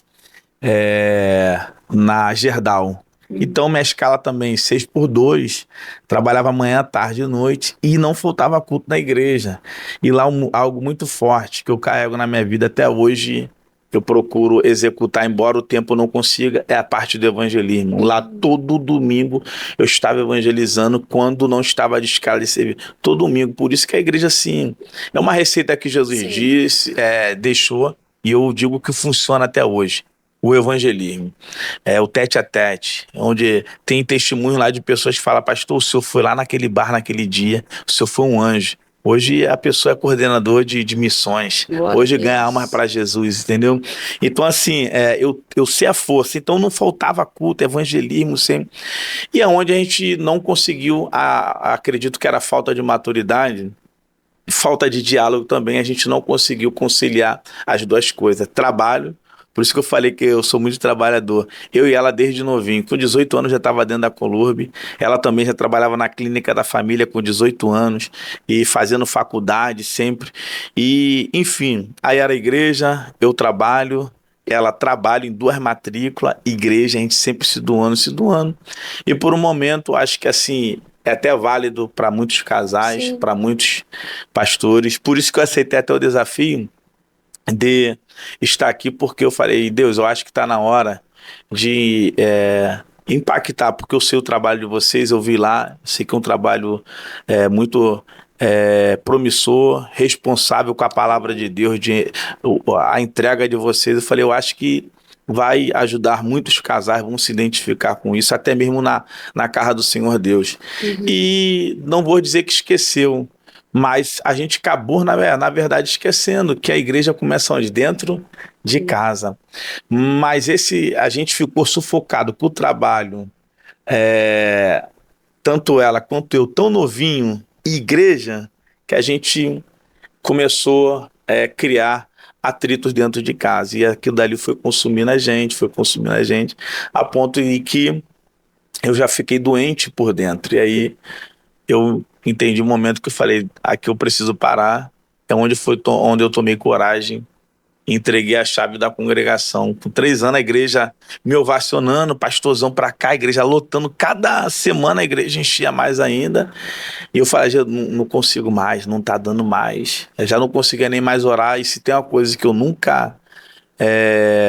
na Gerdau. Então minha escala também, 6x2, trabalhava manhã, tarde e noite e não faltava culto na igreja. E lá algo muito forte que eu carrego na minha vida até hoje, eu procuro executar, embora o tempo não consiga, é a parte do evangelismo. Lá todo domingo eu estava evangelizando quando não estava de escala de serviço. Todo domingo, por isso que a igreja, assim, é uma receita que Jesus disse, deixou, e eu digo que funciona até hoje. O evangelismo, o tete a tete, onde tem testemunho lá de pessoas que falam, pastor, o senhor foi lá naquele bar naquele dia, o senhor foi um anjo. Hoje a pessoa é coordenador de missões. Hoje ganha alma para Jesus, entendeu? Então, assim, eu sei a força. Então, não faltava culto, evangelismo, sempre. E é onde a gente não conseguiu, acredito que era falta de maturidade, falta de diálogo também, a gente não conseguiu conciliar as 2 coisas. Trabalho. Por isso que eu falei que eu sou muito trabalhador. Eu e ela desde novinho. Com 18 anos já estava dentro da Colurb. Ela também já trabalhava na clínica da família com 18 anos. E fazendo faculdade sempre. E, enfim, aí era igreja, eu trabalho. Ela trabalha em 2 matrículas, igreja, a gente sempre se doando. E por um momento, acho que assim, é até válido para muitos casais, para muitos pastores. Por isso que eu aceitei até o desafio de estar aqui, porque eu falei, Deus, eu acho que está na hora de impactar, porque eu sei o trabalho de vocês, eu vi lá, sei que é um trabalho muito promissor, responsável com a palavra de Deus, a entrega de vocês. Eu falei, eu acho que vai ajudar muitos casais, vão se identificar com isso, até mesmo na casa do Senhor Deus. E não vou dizer que esqueceu, mas a gente acabou, na verdade, esquecendo que a igreja começa onde? Dentro de casa. Mas a gente ficou sufocado por trabalho, tanto ela quanto eu, tão novinho, igreja, que a gente começou a criar atritos dentro de casa. E aquilo dali foi consumindo a gente, a ponto de que eu já fiquei doente por dentro. E aí eu entendi o momento que eu falei, aqui eu preciso parar. É onde eu tomei coragem, entreguei a chave da congregação. Com 3 anos a igreja me ovacionando, pastorzão pra cá, a igreja lotando. Cada semana a igreja enchia mais ainda. E eu falei, já não consigo mais, não tá dando mais. Eu já não conseguia nem mais orar. E se tem uma coisa que eu nunca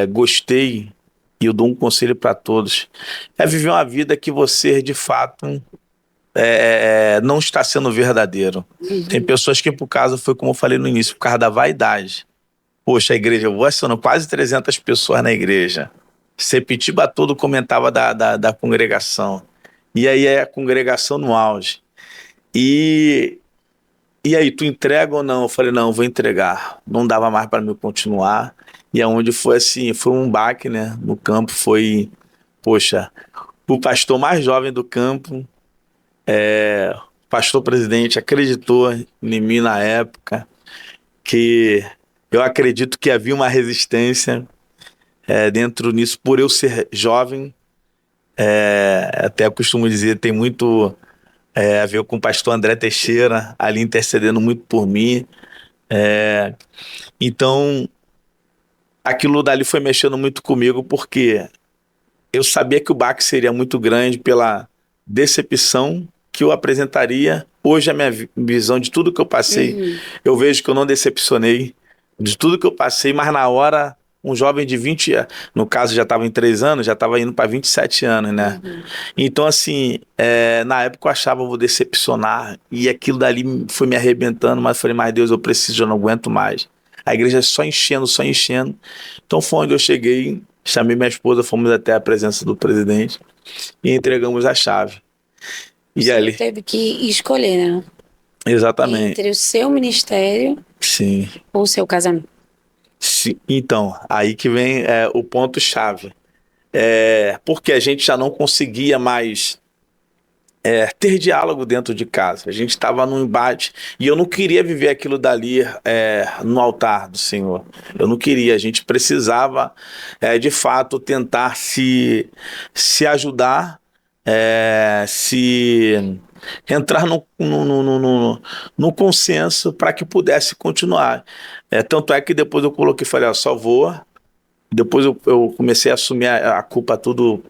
gostei, e eu dou um conselho para todos, é viver uma vida que você, de fato, não está sendo verdadeiro. Tem pessoas que, por causa, foi como eu falei no início, por causa da vaidade. Poxa, a igreja, eu vou acionando quase 300 pessoas na igreja. Sepitiba todo comentava da congregação. E aí é a congregação no auge. E aí, tu entrega ou não? Eu falei, não, eu vou entregar. Não dava mais para mim continuar. E aonde foi assim, foi um baque, né? No campo foi, poxa, o pastor mais jovem do campo, o pastor presidente acreditou em mim na época, que eu acredito que havia uma resistência dentro nisso, por eu ser jovem. Até eu costumo dizer, tem muito a ver com o pastor André Teixeira, ali intercedendo muito por mim. Então, aquilo dali foi mexendo muito comigo, porque eu sabia que o baque seria muito grande pela decepção que eu apresentaria. Hoje a minha visão de tudo que eu passei, eu vejo que eu não decepcionei de tudo que eu passei, mas na hora, um jovem de 20, no caso já estava em 3 anos, já estava indo para 27 anos, né? Então, assim, na época eu achava, eu vou decepcionar, e aquilo dali foi me arrebentando, mas eu falei, mas Deus, eu preciso, eu não aguento mais. A igreja só enchendo, só enchendo. Então foi onde eu cheguei, chamei minha esposa, fomos até a presença do presidente e entregamos a chave. E Você ali, teve que escolher, né? exatamente. Entre o seu ministério Sim. ou o seu casamento. Sim. Então, aí que vem o ponto-chave. Porque a gente já não conseguia mais ter diálogo dentro de casa. A gente estava num embate e eu não queria viver aquilo dali no altar do Senhor. Eu não queria. A gente precisava, de fato, tentar se ajudar, se entrar no consenso para que pudesse continuar. Tanto é que depois eu coloquei, falei, ó, só vou. Depois eu comecei a assumir a culpa tudo.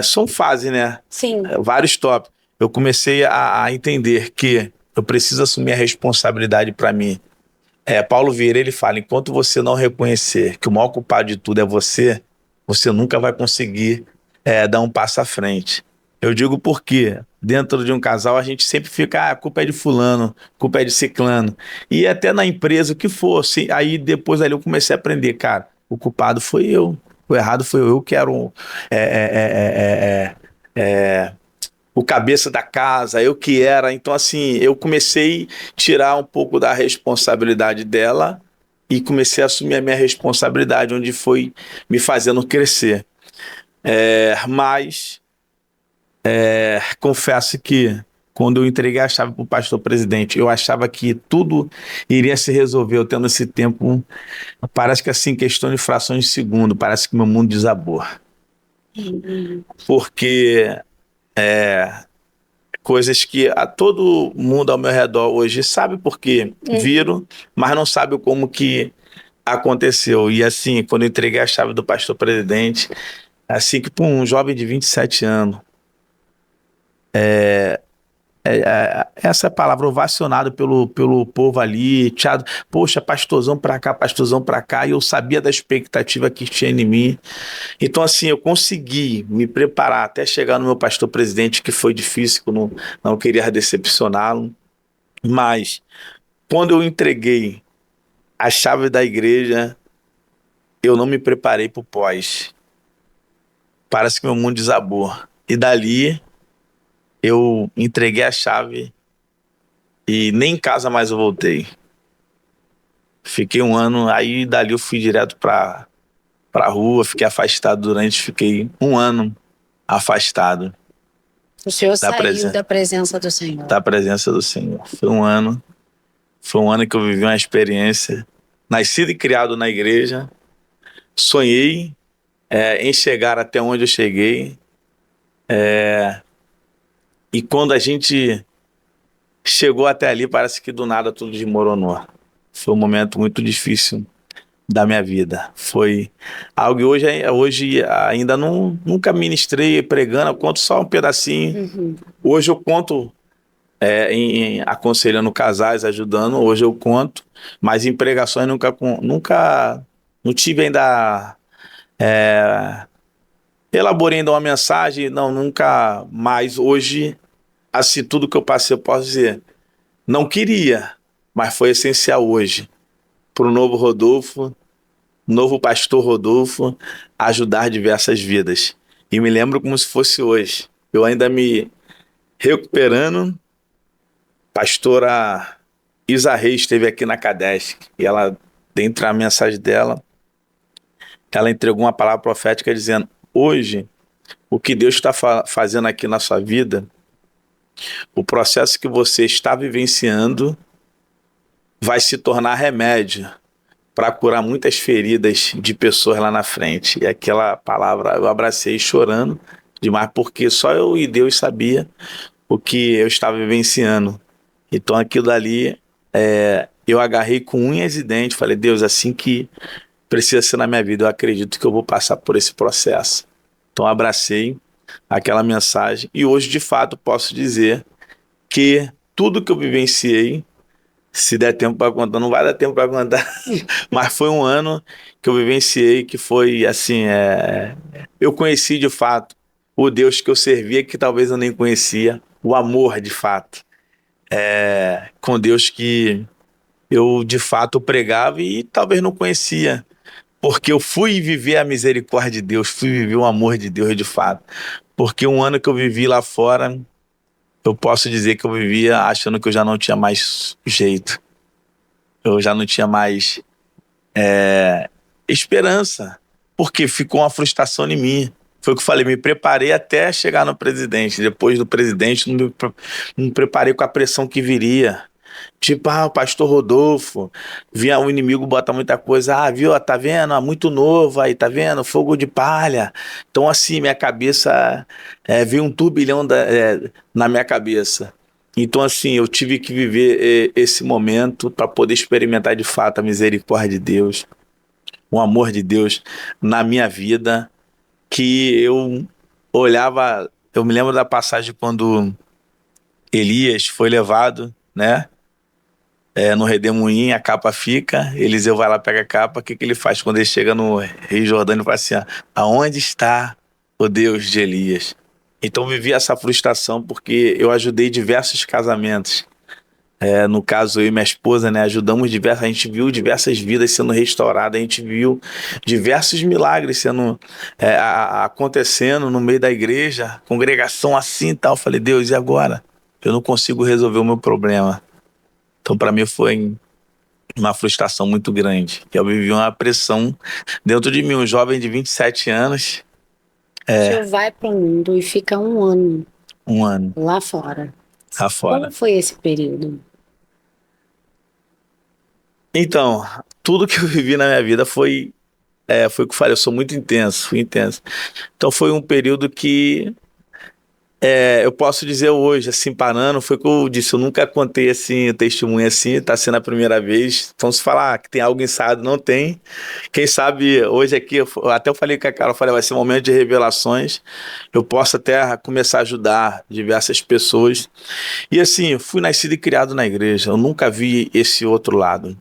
São fases, né? Sim. Vários tópicos. Eu comecei a entender que eu preciso assumir a responsabilidade para mim. Paulo Vieira, ele fala, enquanto você não reconhecer que o maior culpado de tudo é você, você nunca vai conseguir dar um passo à frente. Eu digo porque dentro de um casal a gente sempre fica, a culpa é de fulano, a culpa é de ciclano. E até na empresa, o que fosse. Aí depois ali eu comecei a aprender, cara, o culpado foi eu, o errado foi eu que era o cabeça da casa, eu que era. Então, assim, eu comecei a tirar um pouco da responsabilidade dela e comecei a assumir a minha responsabilidade, onde foi me fazendo crescer. Mas confesso que quando eu entreguei a chave para o pastor presidente, eu achava que tudo iria se resolver. Eu tendo esse tempo, parece que assim, questão de frações de segundo, parece que meu mundo desabou. Porque coisas que a todo mundo ao meu redor hoje sabe por quê viram, mas não sabe como que aconteceu. E assim, quando eu entreguei a chave do pastor presidente, assim que para um jovem de 27 anos, essa palavra ovacionado pelo povo ali, Thiago, poxa, pastorzão pra cá, e eu sabia da expectativa que tinha em mim. Então, assim, eu consegui me preparar até chegar no meu pastor presidente, que foi difícil, que eu não queria decepcioná-lo, mas quando eu entreguei a chave da igreja, eu não me preparei para o pós. Parece que meu mundo desabou. E dali, eu entreguei a chave e nem em casa mais eu voltei. Fiquei 1 ano, aí dali eu fui direto pra rua, fiquei afastado fiquei 1 ano afastado. O senhor saiu da presença do Senhor. Da presença do Senhor. Foi um ano que eu vivi uma experiência, nascido e criado na igreja, sonhei em chegar até onde eu cheguei, e quando a gente chegou até ali, parece que do nada tudo desmoronou. Foi um momento muito difícil da minha vida. Foi algo que hoje ainda nunca ministrei pregando, eu conto só um pedacinho. Hoje eu conto aconselhando casais, ajudando, hoje eu conto, mas em pregações nunca não tive ainda elaborei ainda uma mensagem, não, nunca mais. Hoje, assim, tudo que eu passei, eu posso dizer, não queria, mas foi essencial hoje para o novo Rodolfo, novo pastor Rodolfo, ajudar diversas vidas. E me lembro como se fosse hoje. Eu ainda me recuperando. Pastora Isa Reis esteve aqui na Cadesc e ela, dentre a mensagem dela, ela entregou uma palavra profética dizendo: hoje, o que Deus está fazendo aqui na sua vida, o processo que você está vivenciando vai se tornar remédio para curar muitas feridas de pessoas lá na frente. E aquela palavra eu abracei chorando demais, porque só eu e Deus sabia o que eu estava vivenciando. Então aquilo dali, eu agarrei com unhas e dentes, falei: Deus, assim que precisa ser na minha vida, eu acredito que eu vou passar por esse processo. Então abracei aquela mensagem e hoje de fato posso dizer que tudo que eu vivenciei, se der tempo para contar, não vai dar tempo para contar, mas foi um ano que eu vivenciei que foi assim, eu conheci de fato o Deus que eu servia, que talvez eu nem conhecia, o amor de fato, com Deus que eu de fato pregava e talvez não conhecia, porque eu fui viver a misericórdia de Deus, fui viver o amor de Deus de fato, porque um ano que eu vivi lá fora, eu posso dizer que eu vivia achando que eu já não tinha mais jeito, eu já não tinha mais esperança, porque ficou uma frustração em mim. Foi o que eu falei, me preparei até chegar no presidente. Depois do presidente, não me preparei com a pressão que viria. Tipo, o pastor Rodolfo, vinha o inimigo, bota muita coisa, viu, tá vendo, muito novo aí, tá vendo, fogo de palha. Então assim, minha cabeça, veio um turbilhão na minha cabeça. Então assim, eu tive que viver esse momento para poder experimentar de fato a misericórdia de Deus, o amor de Deus na minha vida, que eu olhava, eu me lembro da passagem quando Elias foi levado, né? No redemoinho, a capa fica, Eliseu vai lá, pega a capa, o que ele faz? Quando ele chega no Rio Jordão, ele fala assim: aonde está o Deus de Elias? Então eu vivi essa frustração porque eu ajudei diversos casamentos. No caso, eu e minha esposa, né, ajudamos diversos, a gente viu diversas vidas sendo restauradas, a gente viu diversos milagres sendo acontecendo no meio da igreja, congregação assim e tal. Eu falei: Deus, e agora? Eu não consigo resolver o meu problema. Então, para mim, foi uma frustração muito grande. Eu vivi uma pressão dentro de mim, um jovem de 27 anos, O senhor vai para o mundo e fica um ano um ano lá fora. lá fora. Como foi esse período? Então, tudo que eu vivi na minha vida foi o que eu falei, eu sou muito intenso, fui intenso. Então foi um período que eu posso dizer hoje, assim, parando, foi o que eu disse, eu nunca contei assim, testemunho assim, tá sendo a primeira vez. Então se falar que tem algo ensaiado, não tem. Quem sabe hoje aqui, até eu falei com a Carol, eu falei, vai ser um momento de revelações, eu posso até começar a ajudar diversas pessoas. E assim, eu fui nascido e criado na igreja, eu nunca vi esse outro lado.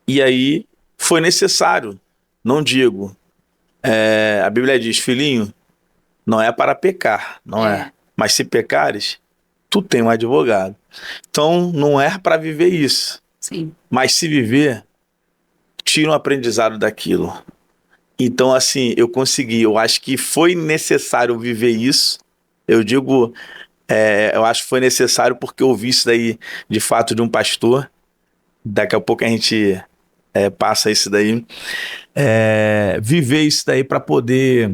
E aí foi necessário, não digo, a Bíblia diz: filhinho, não é para pecar, não é. Mas se pecares, tu tem um advogado. Então, não é para viver isso. Sim. Mas se viver, tira um aprendizado daquilo. Então, assim, eu consegui. Eu acho que foi necessário viver isso. Eu digo, eu acho que foi necessário porque eu ouvi isso daí, de fato, de um pastor. Daqui a pouco a gente passa isso daí. Viver isso daí para poder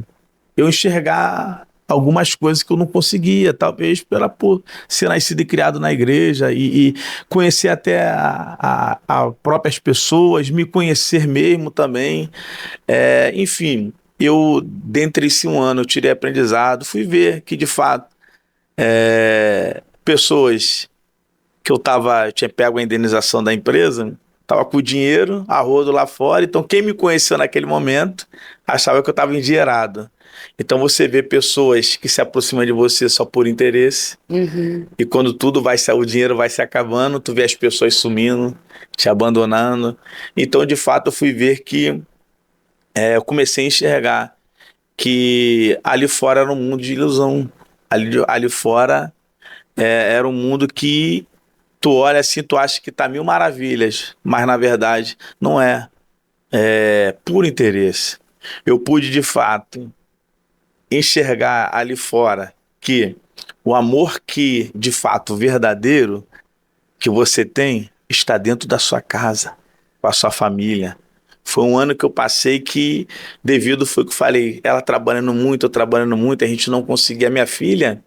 eu enxergar algumas coisas que eu não conseguia, talvez por ser nascido e criado na igreja e conhecer até a próprias pessoas, me conhecer mesmo também. Enfim, eu, dentre esse um ano, eu tirei aprendizado, fui ver que, de fato, pessoas que eu tinha pego a indenização da empresa, estava com o dinheiro a rodo lá fora, então quem me conheceu naquele momento achava que eu estava endinheirado. Então você vê pessoas que se aproximam de você só por interesse, e quando o dinheiro vai se acabando, tu vê as pessoas sumindo, te abandonando. Então, de fato, eu fui ver que eu comecei a enxergar que ali fora era um mundo de ilusão. Ali fora era um mundo que tu olha assim, tu acha que tá mil maravilhas, mas na verdade não é. por interesse. Eu pude, de fato, enxergar ali fora que o amor que, de fato, verdadeiro que você tem está dentro da sua casa, com a sua família. Foi um ano que eu passei que, devido foi o que eu falei, ela trabalhando muito, eu trabalhando muito, a gente não conseguia. Minha filha,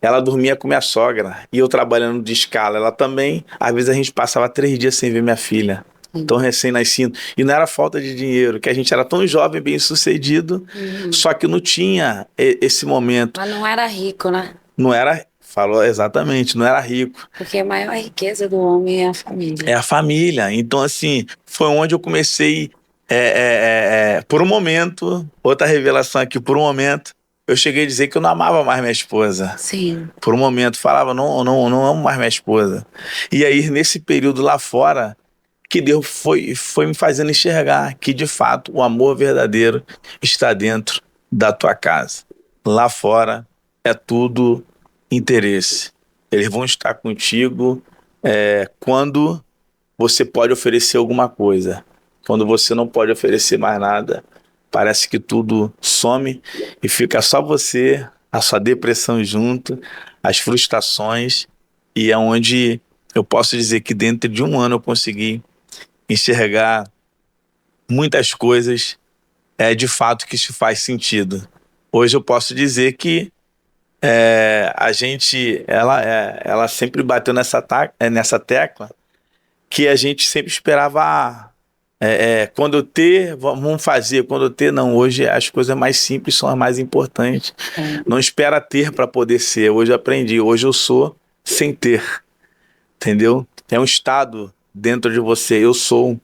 ela dormia com minha sogra e eu trabalhando de escala. Ela também, às vezes a gente passava 3 dias sem ver minha filha. Tão recém-nascido. E não era falta de dinheiro, que a gente era tão jovem, bem sucedido, só que não tinha esse momento. Mas não era rico, né? Não era, falou exatamente, não era rico. Porque a maior riqueza do homem é a família. É a família. Então, assim, foi onde eu comecei, por um momento, outra revelação aqui, por um momento, eu cheguei a dizer que eu não amava mais minha esposa. Sim. Por um momento, falava, não amo mais minha esposa. E aí, nesse período lá fora, que Deus foi me fazendo enxergar que, de fato, o amor verdadeiro está dentro da tua casa. Lá fora é tudo interesse. Eles vão estar contigo quando você pode oferecer alguma coisa. Quando você não pode oferecer mais nada, parece que tudo some e fica só você, a sua depressão junto, as frustrações, e é onde eu posso dizer que dentro de um ano eu consegui enxergar muitas coisas de fato que isso faz sentido. Hoje eu posso dizer que a gente, ela sempre bateu nessa tecla que a gente sempre esperava, quando eu ter, vamos fazer, quando eu ter, não. Hoje as coisas mais simples são as mais importantes. Não espera ter para poder ser. Hoje eu aprendi, hoje eu sou sem ter, entendeu? É um estado dentro de você, eu sou.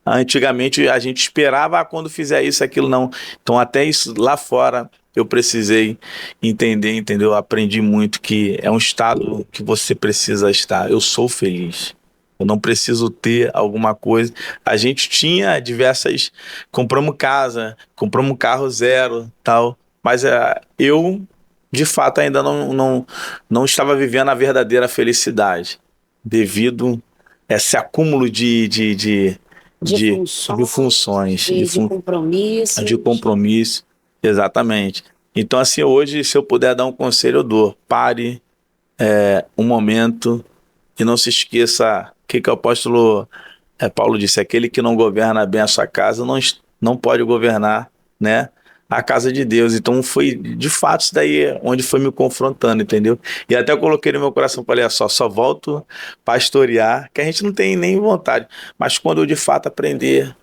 Antigamente a gente esperava quando fizer isso, aquilo, não. Então até isso lá fora eu precisei entender, entendeu? Aprendi muito que é um estado que você precisa estar. Eu sou feliz. Eu não preciso ter alguma coisa. A gente tinha diversas... Compramos casa, compramos um carro zero, tal. Mas eu, de fato, ainda não estava vivendo a verdadeira felicidade. Devido a esse acúmulo de funções, de compromisso, exatamente. Então, assim, hoje, se eu puder dar um conselho, eu dou. Pare um momento e não se esqueça que o apóstolo Paulo disse: aquele que não governa bem a sua casa não pode governar, né, a casa de Deus. Então foi de fato isso daí onde foi me confrontando, entendeu? E até eu coloquei no meu coração, falei, só volto pastorear, que a gente não tem nem vontade, mas quando eu de fato aprender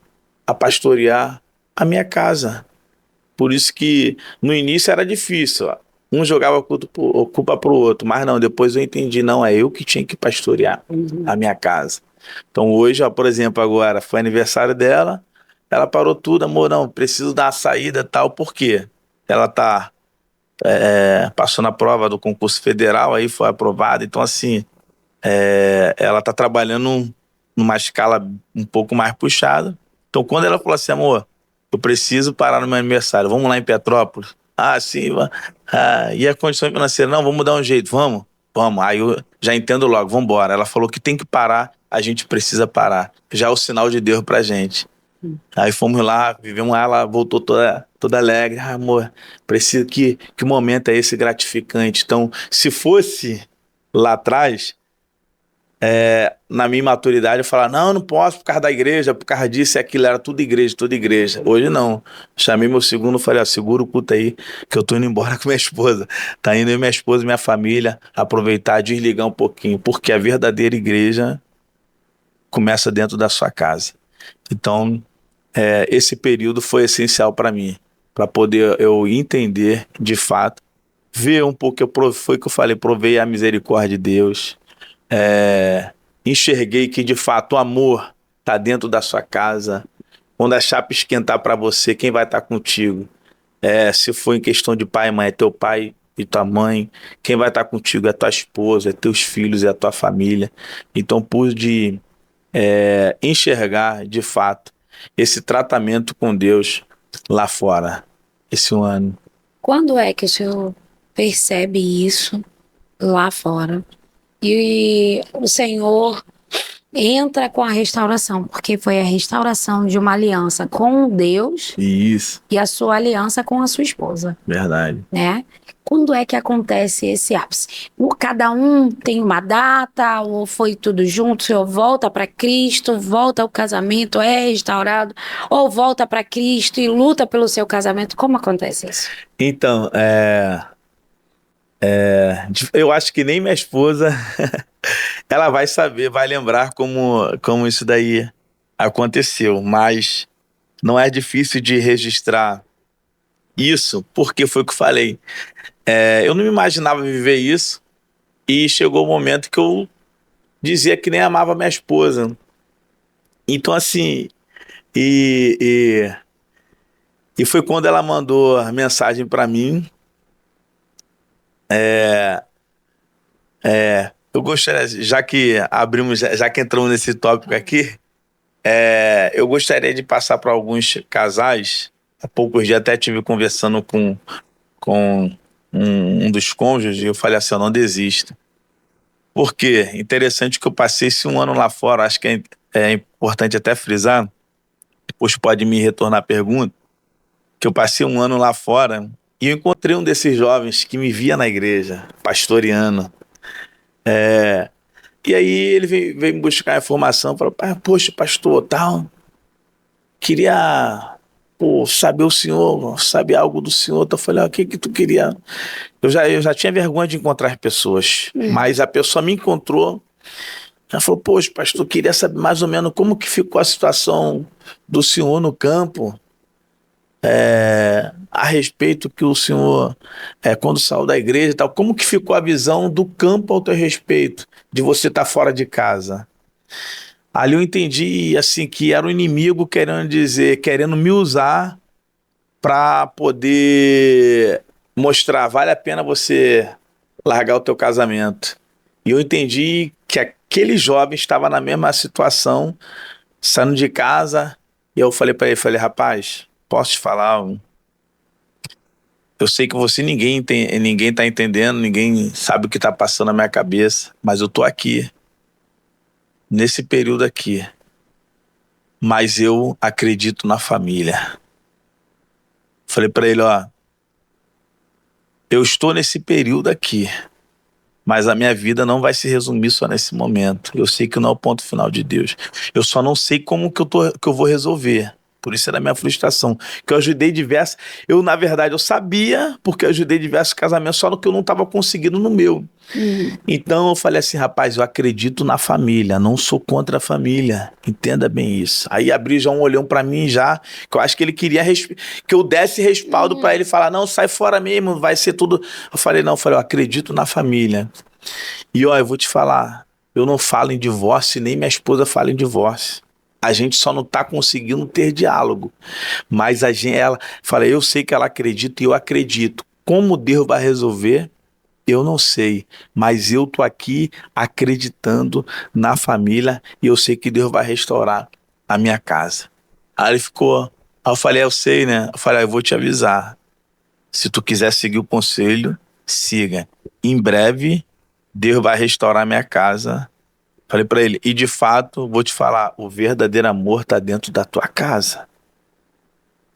a pastorear a minha casa. Por isso que no início era difícil, ó. Um jogava culpa pro outro, mas não, depois eu entendi, não, é eu que tinha que pastorear a minha casa. Então hoje, ó, por exemplo, agora foi aniversário dela, ela parou tudo, amor, não, preciso dar uma saída, tal, por quê? Ela passou na prova do concurso federal, aí foi aprovada, então assim, ela tá trabalhando numa escala um pouco mais puxada. Então quando ela falou assim, amor, eu preciso parar no meu aniversário, vamos lá em Petrópolis? Ah, sim, e a condição financeira? Não, vamos dar um jeito, vamos. Aí eu já entendo logo, vamos embora. Ela falou que tem que parar, a gente precisa parar. Já é o sinal de Deus pra gente. Aí fomos lá, vivemos lá, ela voltou toda alegre. Ah, amor, preciso que momento é esse gratificante. Então, se fosse lá atrás, na minha maturidade, eu falava, não posso por causa da igreja, por causa disso e aquilo, era tudo igreja, toda igreja. Hoje não. Chamei meu segundo, falei, segura o culto aí, que eu tô indo embora com minha esposa. Tá indo eu, minha esposa e minha família, aproveitar, desligar um pouquinho, porque a verdadeira igreja começa dentro da sua casa. Então, esse período foi essencial para mim, para poder eu entender, de fato, ver um pouco, foi o que eu falei, provei a misericórdia de Deus, enxerguei que de fato o amor está dentro da sua casa. Quando a chapa esquentar para você, quem vai estar contigo? Se for em questão de pai e mãe, é teu pai e tua mãe. Quem vai estar contigo é tua esposa, é teus filhos, é a tua família. Então pude enxergar de fato esse tratamento com Deus lá fora, esse ano. Quando é que o senhor percebe isso lá fora? E o Senhor entra com a restauração, porque foi a restauração de uma aliança com Deus Isso, e a sua aliança com a sua esposa, verdade. né? Quando é que acontece esse ápice? Cada um tem uma data, ou foi tudo junto? O senhor volta para Cristo, volta ao casamento, é restaurado, ou volta para Cristo e luta pelo seu casamento? Como acontece isso? Então, eu acho que nem minha esposa, ela vai saber, vai lembrar como isso daí aconteceu, mas não é difícil de registrar isso, porque foi o que eu falei. Eu não me imaginava viver isso, e chegou o momento que eu dizia que nem amava minha esposa. Então, assim, e, e foi quando ela mandou a mensagem para mim. Eu gostaria, já que abrimos, já que entramos nesse tópico aqui, eu gostaria de passar para alguns casais. Há poucos dias até estive conversando com um dos cônjuges e eu falei assim: eu não desisto. Por quê? Interessante que eu passei esse um ano lá fora, acho que é importante até frisar, depois pode me retornar a pergunta, que eu passei um ano lá fora e eu encontrei um desses jovens que me via na igreja, pastoreando. E aí ele veio me buscar informação, falou: poxa, pastor, tal, queria saber o senhor, saber algo do senhor. Então eu falei: o que que tu queria? Eu já tinha vergonha de encontrar pessoas, mas a pessoa me encontrou. Ela falou: poxa, pastor, queria saber mais ou menos como que ficou a situação do senhor no campo, a respeito que o senhor, quando saiu da igreja e tal, como que ficou a visão do campo ao teu respeito, de você estar fora de casa. Ali eu entendi assim que era o inimigo querendo me usar para poder mostrar, vale a pena você largar o teu casamento. E eu entendi que aquele jovem estava na mesma situação, saindo de casa, e eu falei para ele, rapaz, posso te falar? Eu sei que ninguém tá entendendo, ninguém sabe o que tá passando na minha cabeça, mas eu tô aqui, nesse período aqui. Mas eu acredito na família. Falei para ele: ó, eu estou nesse período aqui, mas a minha vida não vai se resumir só nesse momento. Eu sei que não é o ponto final de Deus. Eu só não sei como que eu vou resolver. Por isso era a minha frustração. Que eu ajudei diversos. Na verdade, eu sabia, porque eu ajudei diversos casamentos, só no que eu não estava conseguindo no meu. Então eu falei assim: rapaz, eu acredito na família, não sou contra a família. Entenda bem isso. Aí abriu já um olhão pra mim já, que eu acho que ele queria que eu desse respaldo pra ele falar: não, sai fora mesmo, vai ser tudo. Eu falei: não, eu acredito na família. E ó, eu vou te falar, eu não falo em divórcio, nem minha esposa fala em divórcio. A gente só não tá conseguindo ter diálogo. Mas ela fala: eu sei que ela acredita e eu acredito. Como Deus vai resolver, eu não sei, mas eu tô aqui acreditando na família e eu sei que Deus vai restaurar a minha casa. Aí ele ficou. Aí eu falei: eu sei, né? Eu falei: eu vou te avisar. Se tu quiser seguir o conselho, siga. Em breve, Deus vai restaurar a minha casa. Falei pra ele: e de fato, vou te falar, o verdadeiro amor tá dentro da tua casa.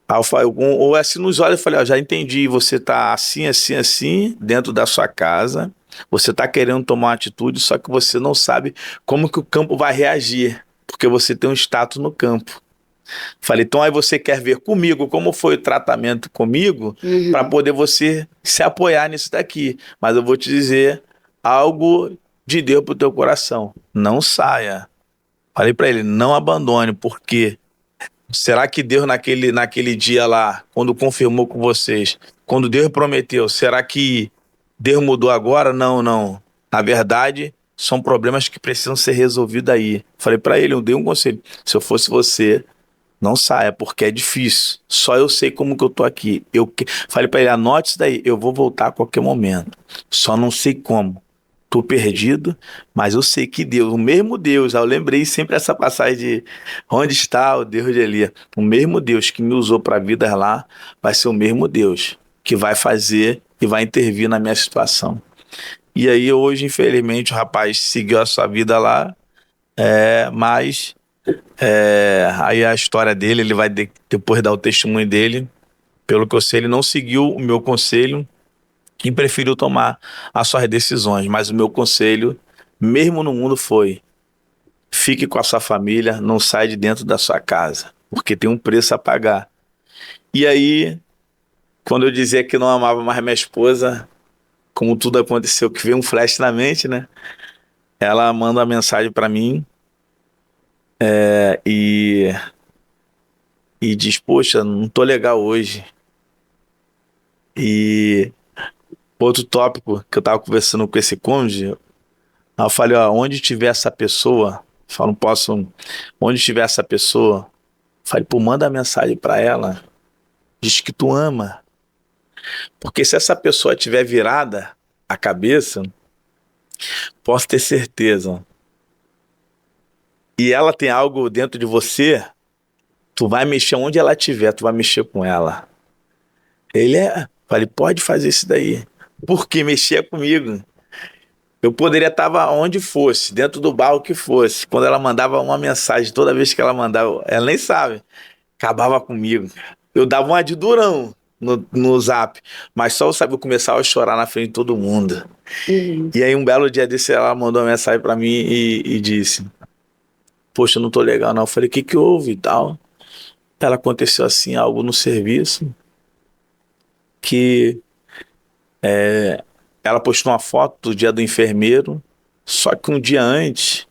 Aí eu falei, ou assim nos olhos, eu falei: ó, já entendi, você tá assim, assim, assim, dentro da sua casa, você tá querendo tomar uma atitude, só que você não sabe como que o campo vai reagir, porque você tem um status no campo. Falei: então aí você quer ver comigo como foi o tratamento comigo, para poder você se apoiar nisso daqui. Mas eu vou te dizer algo de Deus pro teu coração: não saia. Falei para ele: não abandone, porque será que Deus naquele dia lá, quando confirmou com vocês, quando Deus prometeu, será que Deus mudou agora? Não, não. Na verdade, são problemas que precisam ser resolvidos aí. Falei para ele, eu dei um conselho: se eu fosse você, não saia, porque é difícil. Só eu sei como que eu tô aqui. Falei para ele: anote isso daí, eu vou voltar a qualquer momento. Só não sei como. Tô perdido, mas eu sei que Deus, o mesmo Deus, eu lembrei sempre essa passagem de onde está o Deus de Elias. O mesmo Deus que me usou para a vida lá, vai ser o mesmo Deus que vai fazer e vai intervir na minha situação. E aí hoje, infelizmente, o rapaz seguiu a sua vida lá, Mas aí a história dele, ele vai depois dar o testemunho dele. Pelo que eu sei, ele não seguiu o meu conselho e preferiu tomar as suas decisões. Mas o meu conselho, mesmo no mundo, foi: fique com a sua família, não saia de dentro da sua casa, porque tem um preço a pagar. E aí, quando eu dizia que não amava mais minha esposa, como tudo aconteceu, que veio um flash na mente, né? Ela manda uma mensagem para mim, e diz: poxa, não tô legal hoje. E outro tópico que eu tava conversando com esse cônjuge, aí eu falei: ó, onde tiver essa pessoa, falo, não posso, onde tiver essa pessoa, falei, pô, manda mensagem para ela, diz que tu ama. Porque se essa pessoa tiver virada a cabeça, posso ter certeza, e ela tem algo dentro de você, tu vai mexer onde ela estiver, tu vai mexer com ela. Falei, pode fazer isso daí. Porque mexia comigo. Eu poderia estar onde fosse, dentro do barro que fosse. Quando ela mandava uma mensagem, toda vez que ela mandava, ela nem sabe, acabava comigo. Eu dava uma de durão no zap, mas só eu sabia, eu começava a chorar na frente de todo mundo. E aí um belo dia desse, ela mandou uma mensagem pra mim e disse: poxa, eu não tô legal não. Eu falei: o que que houve e tal? Ela, aconteceu assim, algo no serviço, que ela postou uma foto do dia do enfermeiro, só que um dia antes,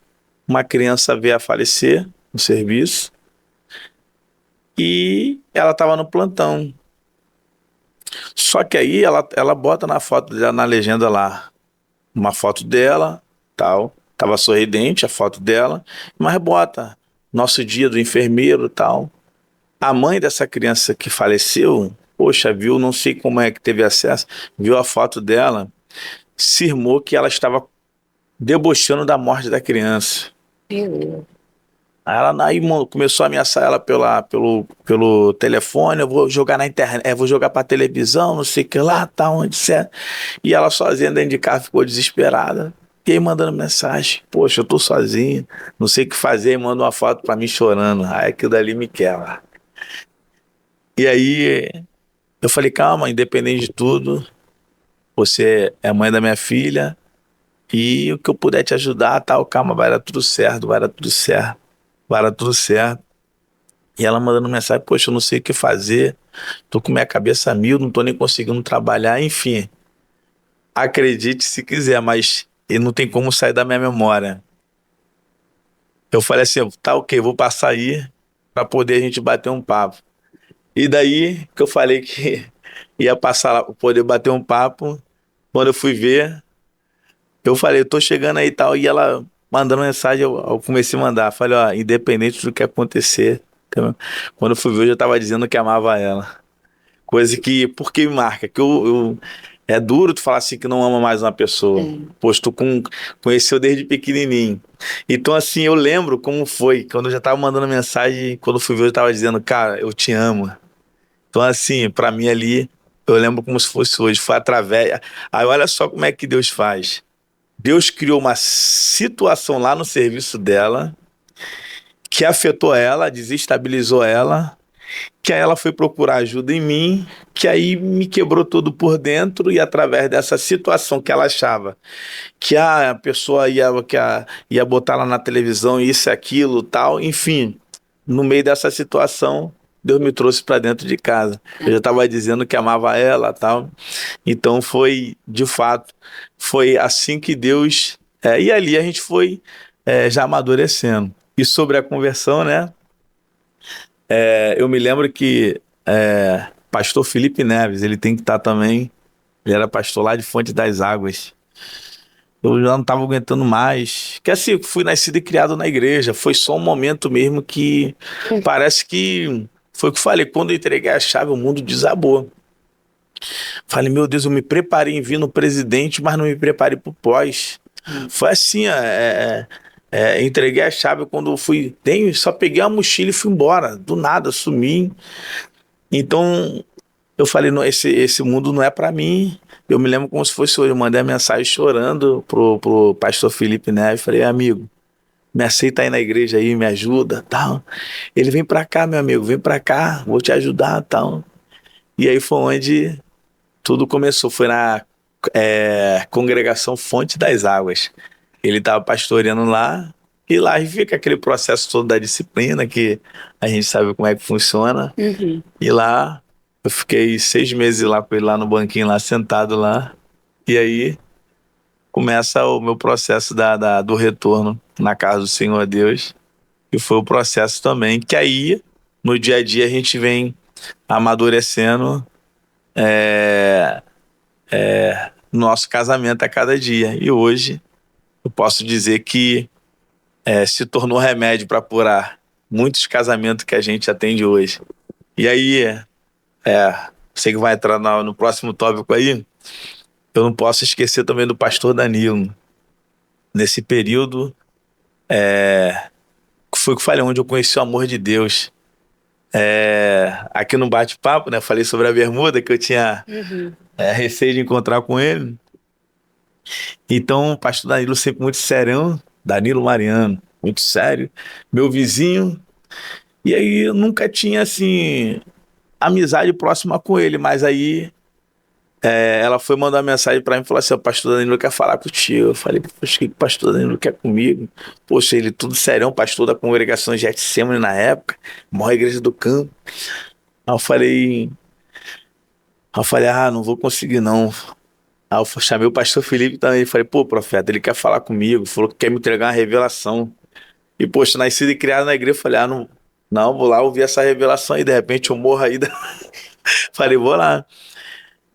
uma criança veio a falecer no serviço e ela estava no plantão. Só que aí ela bota na foto dela, na legenda lá, uma foto dela, tal, tava sorridente a foto dela, mas bota nosso dia do enfermeiro, tal. A mãe dessa criança que faleceu, poxa, viu, não sei como é que teve acesso, viu a foto dela, cismou que ela estava debochando da morte da criança. Aí começou a ameaçar ela pelo telefone: eu vou jogar na internet, vou jogar pra televisão, não sei o que lá, tá onde certo. E ela sozinha dentro de casa ficou desesperada. E aí mandando mensagem: poxa, eu tô sozinho, não sei o que fazer, e manda uma foto pra mim chorando. Aí aquilo dali me quebra. E aí eu falei: calma, independente de tudo, você é mãe da minha filha, e o que eu puder te ajudar, tal, calma, vai dar tudo certo, vai dar tudo certo, vai dar tudo certo. E ela mandando mensagem: poxa, eu não sei o que fazer, tô com minha cabeça a mil, não tô nem conseguindo trabalhar, enfim. Acredite se quiser, mas ele não tem como sair da minha memória. Eu falei assim: tá, ok, vou passar aí pra poder a gente bater um papo. E daí que eu falei que ia passar lá pra poder bater um papo, quando eu fui ver, eu falei: eu tô chegando aí e tal, e ela mandando mensagem, eu comecei a mandar. Falei: ó, independente do que acontecer, entendeu? Quando eu fui ver, eu já tava dizendo que amava ela. Coisa que, por que me marca? Que é duro tu falar assim que não ama mais uma pessoa. Pois tu conheceu desde pequenininho. Então assim, eu lembro como foi, quando eu já tava mandando mensagem, quando eu fui ver, eu tava dizendo: cara, eu te amo. Então assim, pra mim ali, eu lembro como se fosse hoje, foi através. Aí olha só como é que Deus faz. Deus criou uma situação lá no serviço dela que afetou ela, desestabilizou ela, que aí ela foi procurar ajuda em mim, que aí me quebrou todo por dentro, e através dessa situação que ela achava que a pessoa ia botar lá na televisão isso e aquilo, tal, enfim, no meio dessa situação, Deus me trouxe para dentro de casa. Eu já estava dizendo que amava ela, tal. Então foi, de fato, foi assim que Deus... e ali a gente foi já amadurecendo. E sobre a conversão, né? Eu me lembro que pastor Felipe Neves, ele tem que estar também, ele era pastor lá de Fonte das Águas. Eu já não estava aguentando mais. Que assim, eu fui nascido e criado na igreja. Foi só um momento mesmo que parece que foi o que eu falei. Quando eu entreguei a chave, o mundo desabou. Falei: meu Deus, eu me preparei em vir no presidente, mas não me preparei pro pós. Foi assim, entreguei a chave quando eu fui. Só peguei a mochila e fui embora. Do nada, sumi. Então, eu falei: não, esse mundo não é para mim. Eu me lembro como se fosse hoje. Eu mandei a mensagem chorando pro pastor Felipe Neves. Falei: amigo, me aceita aí na igreja aí, me ajuda, tal. Ele, vem pra cá, meu amigo, vem pra cá, vou te ajudar, tal. E aí foi onde tudo começou, foi na congregação Fonte das Águas. Ele estava pastoreando lá, e lá fica aquele processo todo da disciplina, que a gente sabe como é que funciona. Uhum. E lá, eu fiquei 6 meses lá com ele, lá no banquinho, lá sentado lá. E aí começa o meu processo do retorno na casa do Senhor Deus. E foi o processo também, que aí, no dia a dia, a gente vem amadurecendo nosso casamento a cada dia. E hoje, eu posso dizer que se tornou remédio para curar muitos casamentos que a gente atende hoje. E aí, você que vai entrar no próximo tópico aí, eu não posso esquecer também do pastor Danilo. Nesse período, foi o que eu falei, onde eu conheci o amor de Deus. Aqui no bate-papo, né, falei sobre a bermuda, que eu tinha receio de encontrar com ele. Então, o pastor Danilo sempre muito serão, Danilo Mariano, muito sério, meu vizinho. E aí eu nunca tinha, assim, amizade próxima com ele, mas aí ela foi mandar uma mensagem pra mim e falou assim: o pastor Danilo quer falar contigo. Eu falei: poxa, o que o pastor Danilo quer comigo? Poxa, ele tudo serão, pastor da congregação Getsemane na época, maior igreja do campo. Aí eu falei, não vou conseguir não. Aí eu chamei o pastor Felipe também, falei: pô, profeta, ele quer falar comigo, falou que quer me entregar uma revelação. E poxa, nascido e criado na igreja, eu falei: não, vou lá ouvir essa revelação aí, de repente eu morro aí. Falei: vou lá.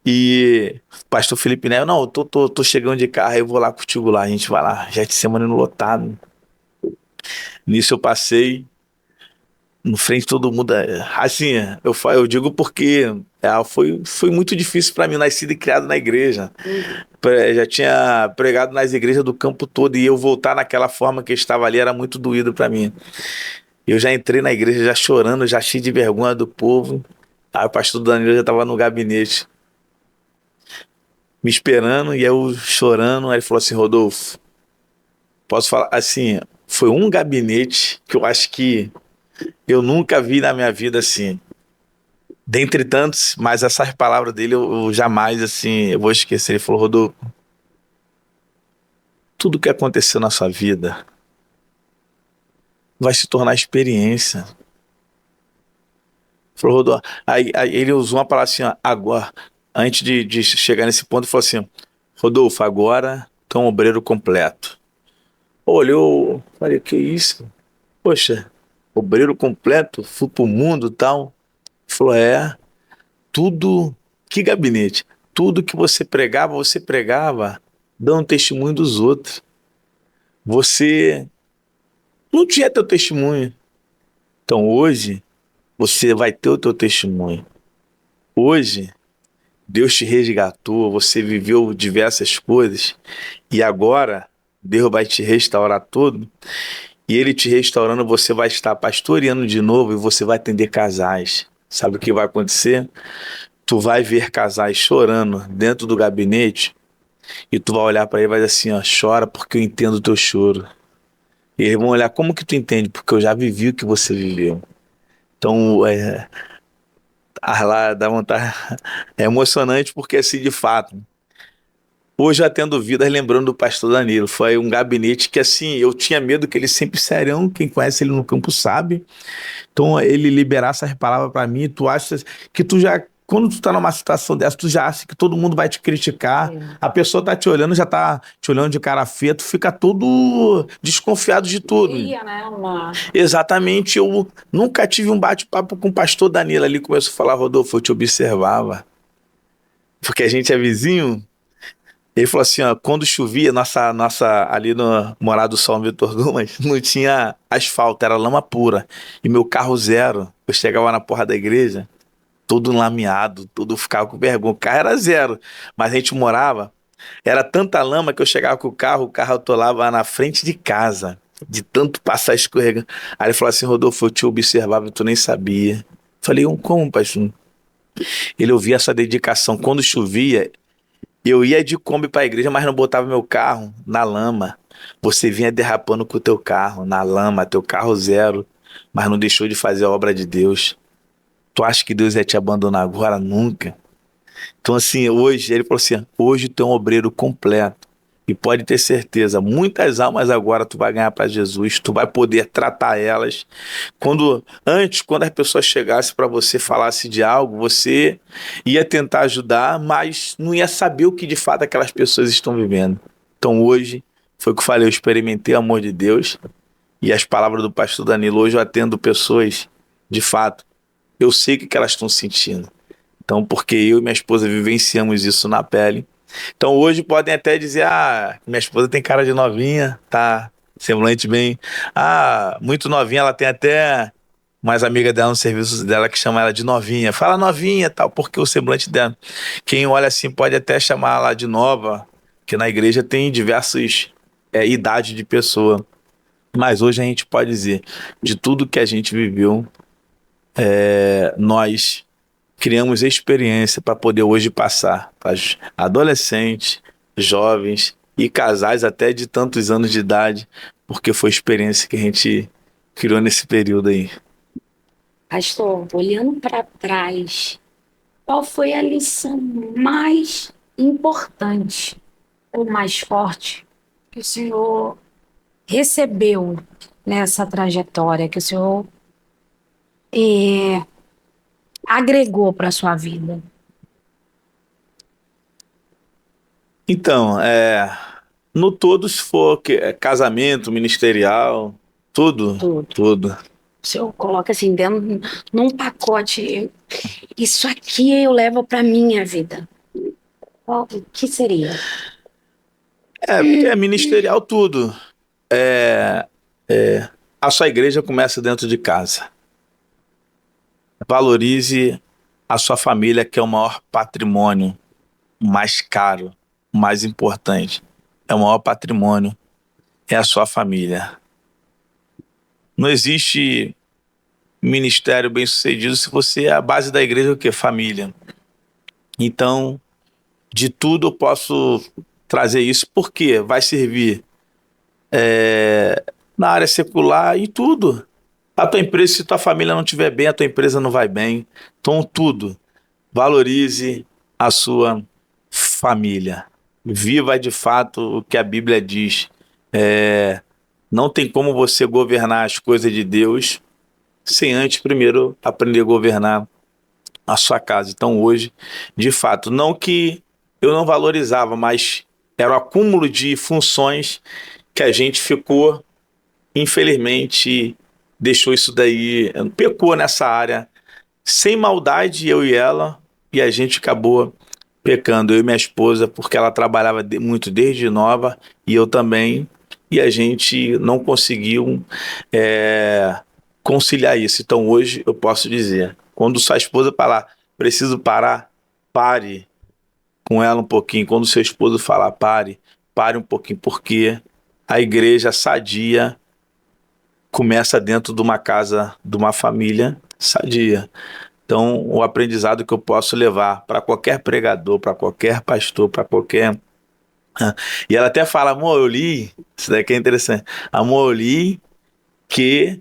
E o pastor Felipe Neto, não, eu tô chegando de carro, aí eu vou lá contigo lá, a gente vai lá, Getsemane no lotado. Nisso eu passei, no frente de todo mundo, assim, eu digo porque foi muito difícil para mim, nascido e criado na igreja. Já tinha pregado nas igrejas do campo todo, e eu voltar naquela forma que eu estava ali era muito doído para mim. Eu já entrei na igreja já chorando, já cheio de vergonha do povo. Aí o pastor Danilo já estava no gabinete me esperando, e eu chorando. Aí ele falou assim: Rodolfo, posso falar assim, foi um gabinete que eu acho que eu nunca vi na minha vida assim, dentre tantos, mas essas palavras dele eu jamais assim, eu vou esquecer. Ele falou: Rodolfo, tudo que aconteceu na sua vida vai se tornar experiência. Ele falou: Rodolfo, aí ele usou uma palavra assim, ó, agora, antes de chegar nesse ponto, ele falou assim: Rodolfo, agora tu é um obreiro completo. Olhou, falei: que isso? Poxa, obreiro completo, fui pro mundo e tal. Falou: tudo, que gabinete, tudo que você pregava dando testemunho dos outros. Você não tinha teu testemunho. Então hoje, você vai ter o teu testemunho. Hoje, Deus te resgatou, você viveu diversas coisas, e agora Deus vai te restaurar todo. E ele te restaurando, você vai estar pastoreando de novo, e você vai atender casais. Sabe o que vai acontecer? Tu vai ver casais chorando dentro do gabinete, e tu vai olhar para ele e vai dizer assim: ó, chora porque eu entendo o teu choro. E eles vão olhar: como que tu entende? Porque eu já vivi o que você viveu. Então, lá dá vontade. É emocionante porque, assim, de fato, hoje eu atendo vidas lembrando do pastor Danilo. Foi um gabinete que, assim, eu tinha medo, que ele sempre serão, quem conhece ele no campo sabe. Então, ele liberar essas palavras pra mim, tu acha que tu já, quando tu tá numa situação dessa, tu já acha que todo mundo vai te criticar. A pessoa tá te olhando, já tá te olhando de cara feia, tu fica todo desconfiado de tudo. Né, Exatamente, eu nunca tive um bate-papo com o pastor Danilo. Ali começou a falar: Rodolfo, eu te observava, porque a gente é vizinho. Ele falou assim, ó, quando chovia, nossa ali no Morado do São Vitor Dumas, não tinha asfalto, era lama pura. E meu carro zero, eu chegava na porra da igreja, todo lameado, tudo, ficava com vergonha. O carro era zero, mas a gente morava, era tanta lama que eu chegava com o carro atolava na frente de casa, de tanto passar escorregando. Aí ele falou assim: Rodolfo, eu te observava e tu nem sabia. Falei: como, pastor? Ele ouvia essa dedicação. Quando chovia, eu ia de Kombi pra igreja, mas não botava meu carro na lama. Você vinha derrapando com o teu carro na lama, teu carro zero, mas não deixou de fazer a obra de Deus. Tu acha que Deus ia te abandonar agora? Nunca. Então, assim, hoje, ele falou assim: hoje tu é um obreiro completo. E pode ter certeza, muitas almas agora tu vai ganhar para Jesus, tu vai poder tratar elas. Quando as pessoas chegassem para você, falasse de algo, você ia tentar ajudar, mas não ia saber o que de fato aquelas pessoas estão vivendo. Então hoje, foi o que eu falei, eu experimentei o amor de Deus e as palavras do pastor Danilo. Hoje eu atendo pessoas, de fato, eu sei o que elas estão sentindo. Então, porque eu e minha esposa vivenciamos isso na pele. Então, hoje podem até dizer: ah, minha esposa tem cara de novinha, tá semblante bem. Ah, muito novinha, ela tem até mais amiga dela no serviço dela que chama ela de novinha. Fala novinha, tal, porque o semblante dela. Quem olha assim pode até chamar ela de nova, que na igreja tem diversas idades de pessoa. Mas hoje a gente pode dizer, de tudo que a gente viveu, nós criamos experiência para poder hoje passar para os adolescentes, jovens e casais até de tantos anos de idade, porque foi experiência que a gente criou nesse período aí. Pastor, olhando para trás, qual foi a lição mais importante ou mais forte que o senhor recebeu nessa trajetória, que o senhor agregou para a sua vida? Então, no todo, se for casamento, ministerial, tudo, Tudo. tudo. O senhor coloca assim dentro num pacote, isso aqui eu levo para minha vida. O que seria? Porque é ministerial tudo. A sua igreja começa dentro de casa. Valorize a sua família, que é o maior patrimônio, mais caro, mais importante. É o maior patrimônio, é a sua família. Não existe ministério bem-sucedido se você é a base da igreja, o quê? Família. Então, de tudo eu posso trazer isso, porque vai servir na área secular e tudo. A tua empresa, se tua família não estiver bem, a tua empresa não vai bem. Então, tudo. Valorize a sua família. Viva de fato o que a Bíblia diz. Não tem como você governar as coisas de Deus sem antes primeiro aprender a governar a sua casa. Então hoje, de fato, não que eu não valorizava, mas era o acúmulo de funções que a gente ficou, infelizmente, deixou isso daí, pecou nessa área, sem maldade, eu e ela, e a gente acabou pecando, eu e minha esposa, porque ela trabalhava muito desde nova, e eu também, e a gente não conseguiu conciliar isso. Então hoje eu posso dizer, quando sua esposa falar, preciso parar, pare com ela um pouquinho. Quando seu esposo falar, pare um pouquinho, porque a igreja sadia começa dentro de uma casa, de uma família sadia. Então, o aprendizado que eu posso levar para qualquer pregador, para qualquer pastor, para qualquer. E ela até fala: amor, eu li, isso daqui é interessante, amor, eu li que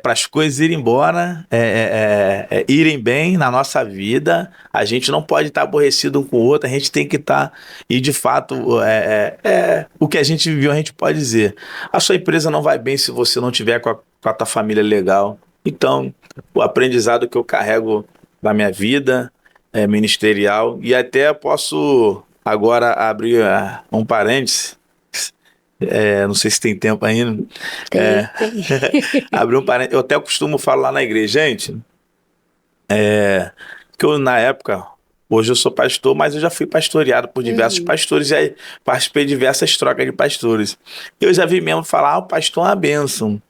para as coisas irem embora, irem bem na nossa vida, a gente não pode estar aborrecido um com o outro, a gente tem que estar, e de fato, o que a gente viveu, a gente pode dizer. A sua empresa não vai bem se você não tiver com a tua família legal. Então, o aprendizado que eu carrego da minha vida ministerial, e até posso agora abrir um parênteses, não sei se tem tempo ainda. Tem. Abrir um parênteses. Eu até costumo falar lá na igreja, gente, que eu, na época, hoje eu sou pastor, mas eu já fui pastoreado por diversos pastores, e aí participei de diversas trocas de pastores. Eu já vi mesmo falar: o pastor é uma bênção.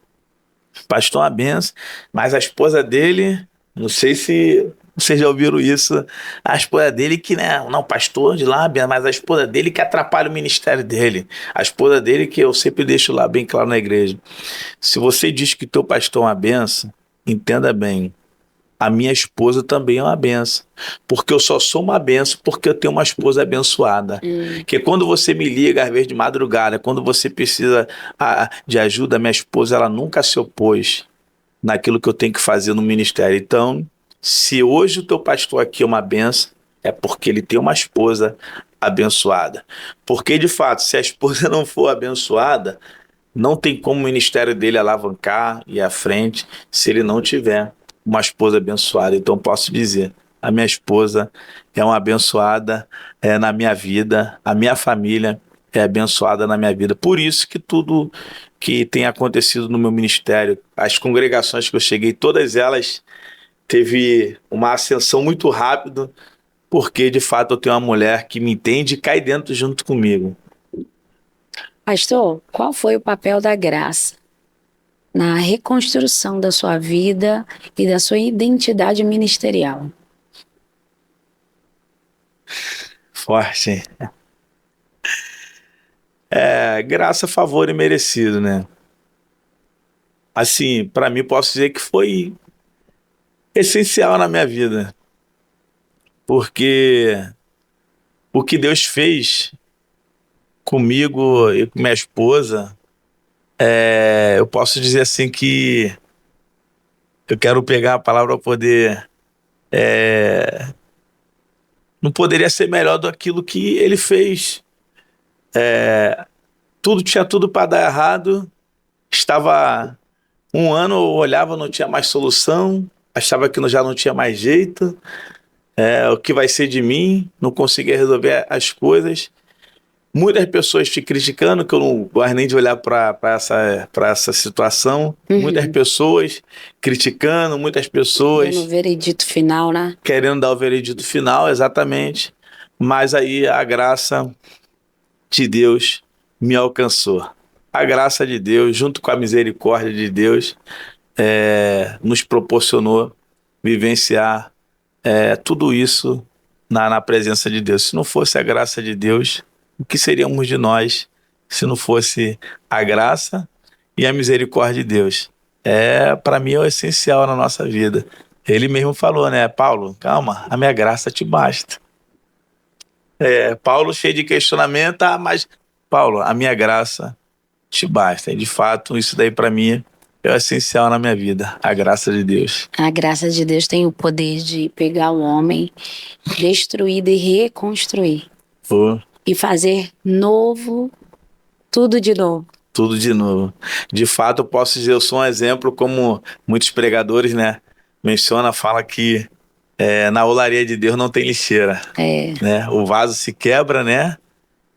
Pastor é uma bênção, mas a esposa dele, não sei se vocês já ouviram isso, a esposa dele que, né, não, pastor de lá, mas a esposa dele que atrapalha o ministério dele, a esposa dele que eu sempre deixo lá bem claro na igreja. Se você diz que teu pastor é uma bênção, entenda bem, a minha esposa também é uma benção. Porque eu só sou uma benção porque eu tenho uma esposa abençoada. Que quando você me liga, às vezes de madrugada, quando você precisa de ajuda, minha esposa, ela nunca se opôs naquilo que eu tenho que fazer no ministério. Então, se hoje o teu pastor aqui é uma benção, é porque ele tem uma esposa abençoada. Porque, de fato, se a esposa não for abençoada, não tem como o ministério dele alavancar e ir à frente se ele não tiver uma esposa abençoada. Então, posso dizer, a minha esposa é uma abençoada na minha vida, a minha família é abençoada na minha vida. Por isso que tudo que tem acontecido no meu ministério, as congregações que eu cheguei, todas elas teve uma ascensão muito rápida, porque de fato eu tenho uma mulher que me entende e cai dentro junto comigo. Pastor, qual foi o papel da graça na reconstrução da sua vida e da sua identidade ministerial? Forte. Graça, favor e merecido, né? Assim, para mim posso dizer que foi essencial na minha vida, porque o que Deus fez comigo e com minha esposa, eu posso dizer assim que eu quero pegar a palavra para poder, não poderia ser melhor do aquilo que ele fez. Tudo tinha tudo para dar errado, estava um ano, eu olhava, não tinha mais solução, achava que já não tinha mais jeito, o que vai ser de mim, não conseguia resolver as coisas. Muitas pessoas te criticando, que eu não gosto nem de olhar para essa situação. Muitas pessoas criticando, muitas pessoas No veredito final, né? querendo dar o veredito final, exatamente. Mas aí a graça de Deus me alcançou. A graça de Deus, junto com a misericórdia de Deus, nos proporcionou vivenciar tudo isso na presença de Deus. Se não fosse a graça de Deus, o que seríamos de nós se não fosse a graça e a misericórdia de Deus? Para mim é o essencial na nossa vida. Ele mesmo falou, né? Paulo, calma, a minha graça te basta. Paulo cheio de questionamento, mas Paulo, a minha graça te basta. E de fato, isso daí para mim é o essencial na minha vida, a graça de Deus. A graça de Deus tem o poder de pegar o homem destruído e reconstruir. E fazer novo, tudo de novo. Tudo de novo. De fato, eu posso dizer, eu sou um exemplo, como muitos pregadores, né, fala que na olaria de Deus não tem lixeira. Né? O vaso se quebra, né,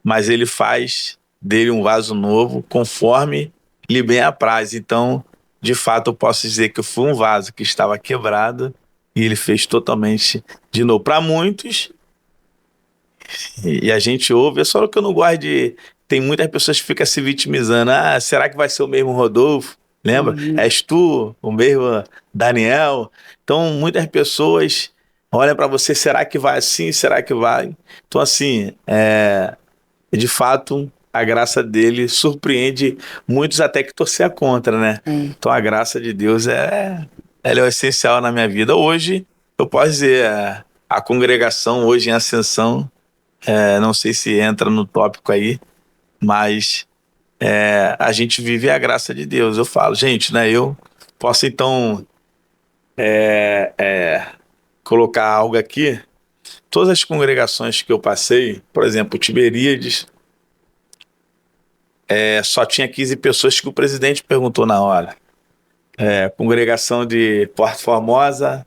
mas ele faz dele um vaso novo, conforme lhe bem apraz. Então, de fato, eu posso dizer que eu fui um vaso que estava quebrado e ele fez totalmente de novo. Para muitos, e a gente ouve, é só o que eu não gosto de... Tem muitas pessoas que ficam se vitimizando. Será que vai ser o mesmo Rodolfo? Lembra? És tu, o mesmo Daniel? Então, muitas pessoas olham para você, será que vai assim? Será que vai? Então, assim, de fato, a graça dele surpreende muitos até que torcer contra, né? Então, a graça de Deus ela é o essencial na minha vida. Hoje, eu posso dizer, a congregação hoje em ascensão, não sei se entra no tópico aí, mas a gente vive a graça de Deus. Eu falo, gente, né? Eu posso então colocar algo aqui. Todas as congregações que eu passei, por exemplo, Tiberíades, só tinha 15 pessoas que o presidente perguntou na hora. Congregação de Porta Formosa,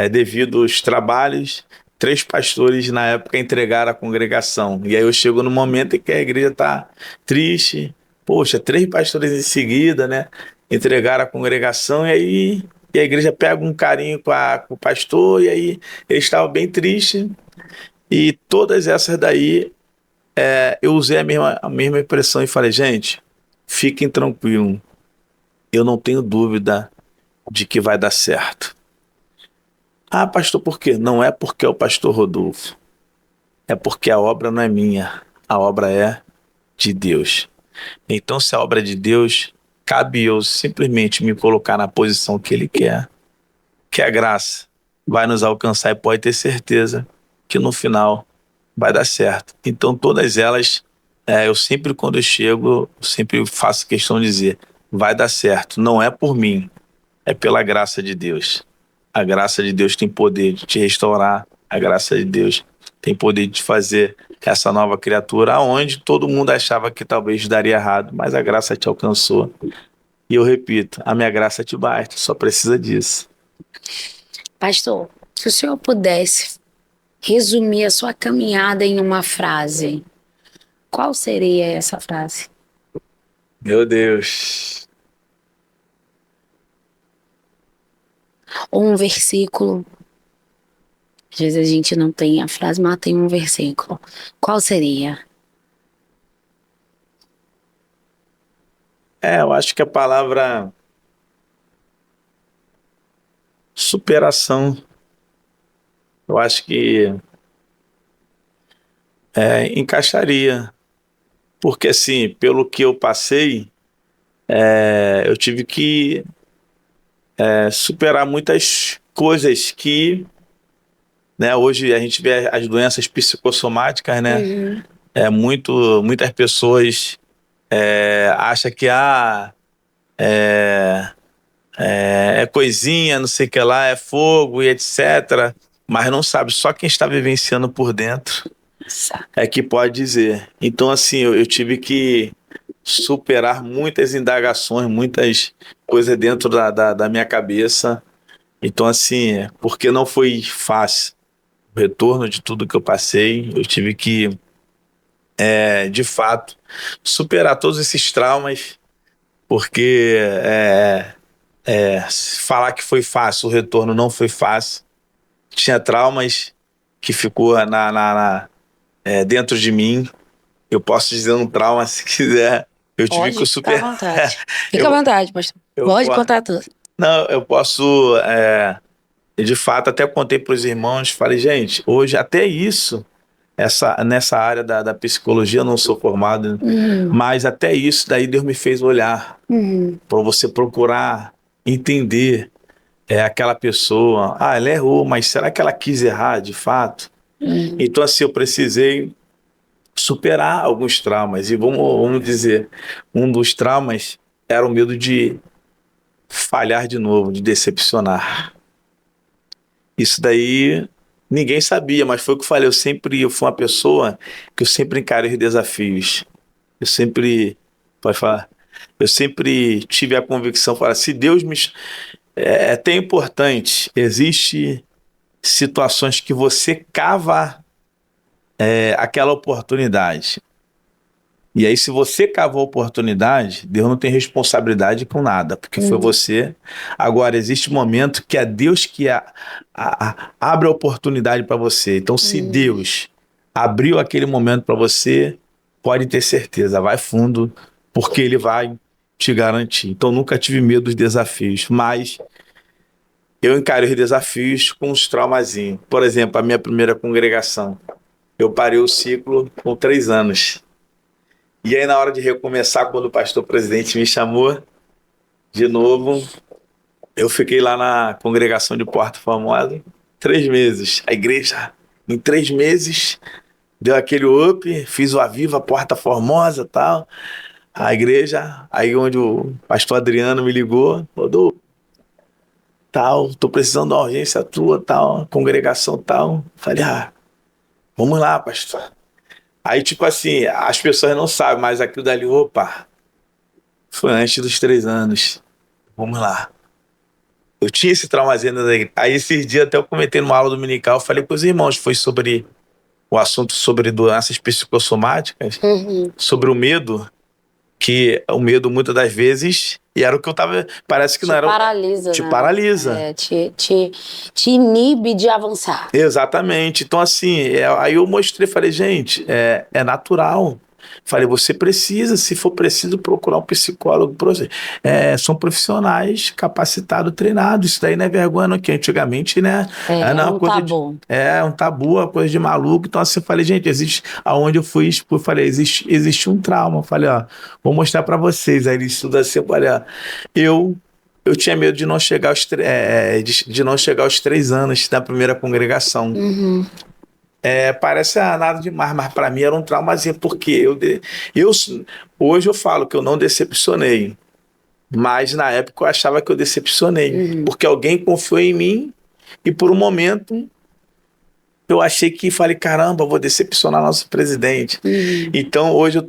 devido aos trabalhos, 3 pastores na época entregaram a congregação. E aí eu chego no momento em que a igreja está triste. Poxa, 3 pastores em seguida, né? Entregaram a congregação, e aí a igreja pega um carinho com o pastor, e aí ele estava bem triste. E todas essas daí, eu usei a mesma expressão e falei, gente, fiquem tranquilos, eu não tenho dúvida de que vai dar certo. Pastor, por quê? Não é porque é o pastor Rodolfo. É porque a obra não é minha. A obra é de Deus. Então, se a obra é de Deus, cabe eu simplesmente me colocar na posição que Ele quer. que a graça vai nos alcançar e pode ter certeza que no final vai dar certo. Então todas elas, eu sempre quando eu chego, eu sempre faço questão de dizer, vai dar certo, não é por mim, é pela graça de Deus. A graça de Deus tem poder de te restaurar, a graça de Deus tem poder de te fazer essa nova criatura, onde todo mundo achava que talvez daria errado, mas a graça te alcançou. E eu repito, a minha graça te basta, só precisa disso. Pastor, se o senhor pudesse resumir a sua caminhada em uma frase, qual seria essa frase? Meu Deus. Ou um versículo? Às vezes a gente não tem a frase, mas tem um versículo. Qual seria? Eu acho que a palavra superação, eu acho que encaixaria. Porque assim, pelo que eu passei, eu tive que superar muitas coisas que, né, hoje a gente vê as doenças psicossomáticas, né? Uhum. Muitas pessoas acham que é coisinha, não sei o que lá, é fogo e etc. Mas não sabe, só quem está vivenciando por dentro é que pode dizer. Então, assim, eu tive que superar muitas indagações, muitas coisas dentro da minha cabeça. Então, assim, porque não foi fácil o retorno de tudo que eu passei, eu tive que, de fato, superar todos esses traumas, porque falar que foi fácil, o retorno não foi fácil. Tinha traumas que ficou dentro de mim. Eu posso dizer um trauma se quiser. Eu tive que superar. Fica à vontade. Fica à vontade, pastor. Pode contar tudo. Não, eu posso. De fato, até contei para os irmãos, falei, gente, hoje até isso, nessa área da psicologia, eu não sou formado, mas até isso daí Deus me fez olhar para você procurar entender aquela pessoa. Ela errou, mas será que ela quis errar de fato? Então, assim, eu precisei superar alguns traumas. E vamos dizer, um dos traumas era o medo de falhar de novo, de decepcionar. Isso daí ninguém sabia, mas foi o que eu falei. Eu fui uma pessoa que eu sempre encarei desafios. Eu sempre tive a convicção, falar, se Deus me... É até importante, existe situações que você cava aquela oportunidade. E aí, se você cavou a oportunidade, Deus não tem responsabilidade com nada, porque foi você. Agora, existe um momento que é Deus que abre a oportunidade para você. Então, se Deus abriu aquele momento para você, pode ter certeza, vai fundo, porque Ele vai te garantir. Então, nunca tive medo dos desafios, mas eu encarei os desafios com uns traumazinhos. Por exemplo, a minha primeira congregação. Eu parei o ciclo com 3 anos. E aí, na hora de recomeçar, quando o pastor presidente me chamou de novo, eu fiquei lá na congregação de Porta Formosa 3 meses. A igreja, em 3 meses, deu aquele up, fiz o Aviva Porta Formosa e tal. A igreja, aí onde o pastor Adriano me ligou, falou, tal, tô precisando de uma urgência tua, tal, congregação tal. Falei, vamos lá, pastor. Aí, tipo assim, as pessoas não sabem, mas aquilo dali, opa, foi antes dos 3 anos. Vamos lá. Eu tinha esse traumazinho da igreja. Aí, esses dias, até eu comentei numa aula dominical, falei com os irmãos, foi sobre o assunto sobre doenças psicossomáticas, sobre o medo, que o medo, muitas das vezes, e era o que eu tava, parece que não era... Paralisa, te né? paralisa. Te inibe de avançar. Exatamente. Então, assim, aí eu mostrei, falei, gente, é natural. Falei, você precisa, se for preciso, procurar um psicólogo. São profissionais capacitados, treinados. Isso daí não é vergonha, não, que antigamente, né? Um tabu. Um tabu, uma coisa de maluco. Então, assim, eu falei, gente, aonde eu fui expor, falei, existe um trauma. Eu falei, vou mostrar pra vocês. Aí eles estudam assim, eu falei, eu eu tinha medo de não chegar de não chegar aos 3 anos da primeira congregação. Uhum. Parece nada demais, mas para mim era um traumazinho, porque hoje eu falo que eu não decepcionei, mas na época eu achava que eu decepcionei, porque alguém confiou em mim e por um momento eu achei que falei, caramba, vou decepcionar nosso presidente. Então hoje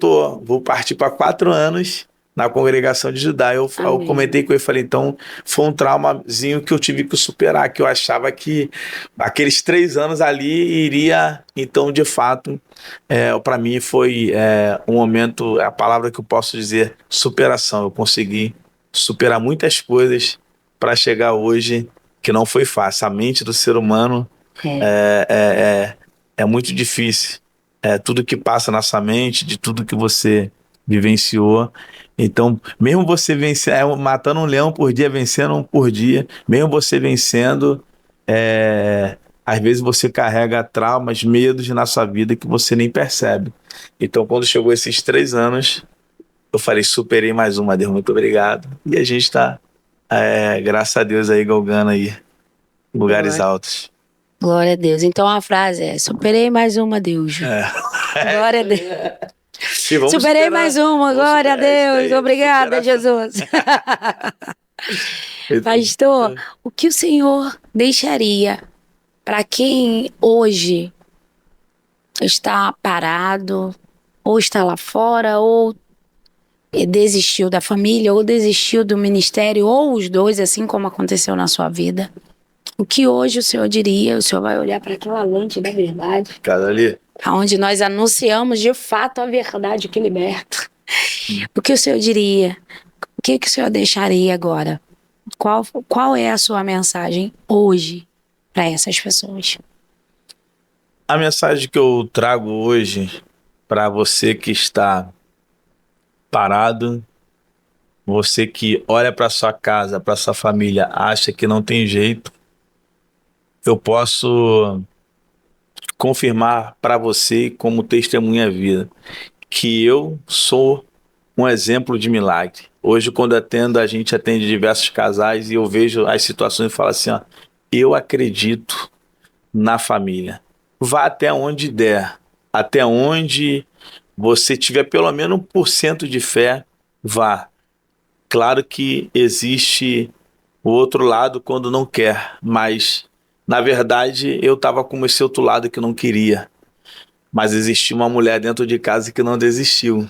vou partir para 4 anos na congregação de Judá. Eu comentei com ele, falei, então foi um traumazinho que eu tive que superar, que eu achava que aqueles 3 anos ali iria, então de fato, para mim foi um momento, a palavra que eu posso dizer, superação. Eu consegui superar muitas coisas para chegar hoje, que não foi fácil. A mente do ser humano é muito difícil. Tudo que passa na sua mente, de tudo que você vivenciou. Então, mesmo você matando um leão por dia, vencendo um por dia, mesmo você vencendo, às vezes você carrega traumas, medos na sua vida que você nem percebe. Então, quando chegou esses 3 anos, eu falei, superei mais uma, Deus, muito obrigado. E a gente está, graças a Deus, aí galgando aí lugares altos. Glória a Deus. Então a frase é: superei mais uma, Deus. Glória a Deus. Superei mais uma, glória a Deus. Obrigada, Jesus. Pastor, o que o Senhor deixaria para quem hoje está parado, ou está lá fora, ou desistiu da família, ou desistiu do ministério, ou os dois, assim como aconteceu na sua vida? O que hoje o Senhor diria? O Senhor vai olhar para aquela lente da verdade, cada ali, onde nós anunciamos de fato a verdade que liberta. O que o Senhor diria? O que o Senhor deixaria agora? Qual é a sua mensagem hoje para essas pessoas? A mensagem que eu trago hoje para você que está parado, você que olha para sua casa, para sua família, acha que não tem jeito, eu posso confirmar para você, como testemunha vida, que eu sou um exemplo de milagre. Hoje, quando a gente atende diversos casais e eu vejo as situações e falo assim, ó, eu acredito na família. Vá até onde der, até onde você tiver pelo menos 1% de fé, vá. Claro que existe o outro lado quando não quer, mas na verdade eu estava com esse outro lado que não queria. Mas existia uma mulher dentro de casa que não desistiu.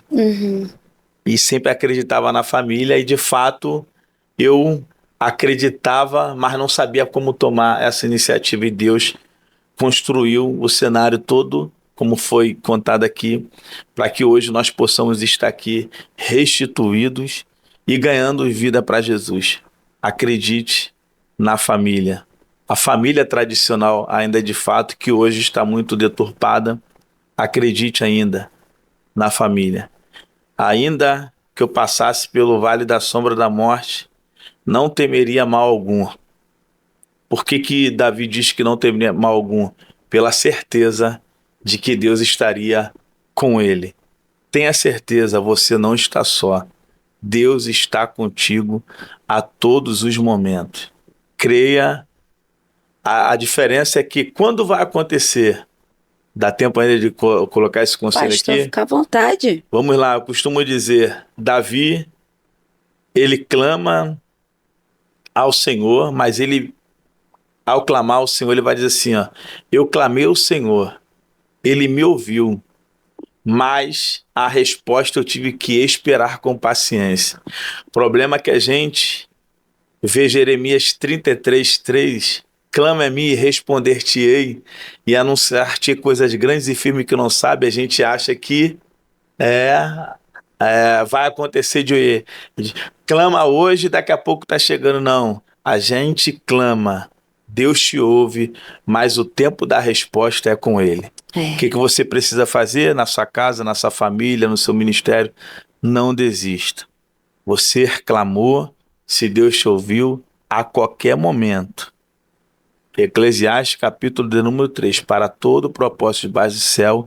E sempre acreditava na família e de fato eu acreditava, mas não sabia como tomar essa iniciativa e Deus construiu o cenário todo, como foi contado aqui, para que hoje nós possamos estar aqui restituídos e ganhando vida para Jesus. Acredite na família. A família tradicional ainda de fato, que hoje está muito deturpada, acredite ainda na família. Ainda que eu passasse pelo vale da sombra da morte, não temeria mal algum. Por que Davi diz que não temeria mal algum? Pela certeza de que Deus estaria com ele. Tenha certeza, você não está só. Deus está contigo a todos os momentos. Creia. A diferença é que quando vai acontecer, dá tempo ainda de colocar esse conselho Pastor, aqui? fica à vontade. Vamos lá, eu costumo dizer, Davi, ele clama ao Senhor, mas ele, ao clamar ao Senhor, ele vai dizer assim, ó, eu clamei ao Senhor, ele me ouviu, mas a resposta eu tive que esperar com paciência. O problema é que a gente vê Jeremias 33:3, clama a mim e responder-te-ei e anunciar-te coisas grandes e firmes que não sabe, a gente acha que vai acontecer de clama hoje, daqui a pouco tá chegando. Não, a gente clama, Deus te ouve, mas o tempo da resposta é com Ele. O que você precisa fazer na sua casa, na sua família, no seu ministério? Não desista. Você clamou, se Deus te ouviu, a qualquer momento. Eclesiastes capítulo de número 3, para todo o propósito debaixo do céu,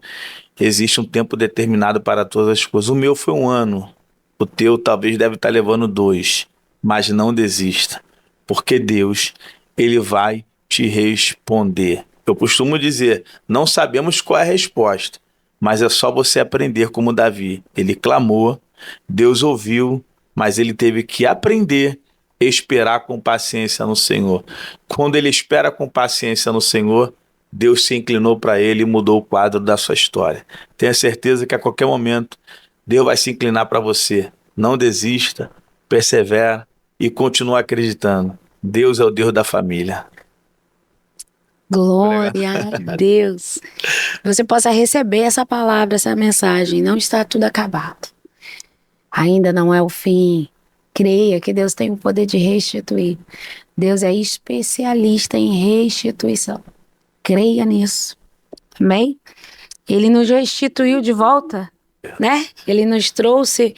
existe um tempo determinado para todas as coisas. O meu foi 1 ano, o teu talvez deve estar levando 2. mas não desista, porque Deus, Ele vai te responder. Eu costumo dizer, não sabemos qual é a resposta, mas é só você aprender como Davi. Ele clamou, Deus ouviu, mas ele teve que aprender a esperar com paciência no Senhor. Quando ele espera com paciência no Senhor, Deus se inclinou para ele e mudou o quadro da sua história. Tenha certeza que a qualquer momento Deus vai se inclinar para você. Não desista, persevera e continue acreditando. Deus é o Deus da família. Glória a Deus. Você possa receber essa palavra, essa mensagem. Não está tudo acabado. Ainda não é o fim. Creia que Deus tem o poder de restituir. Deus é especialista em restituição. Creia nisso. Amém? Ele nos restituiu de volta, né? Ele nos trouxe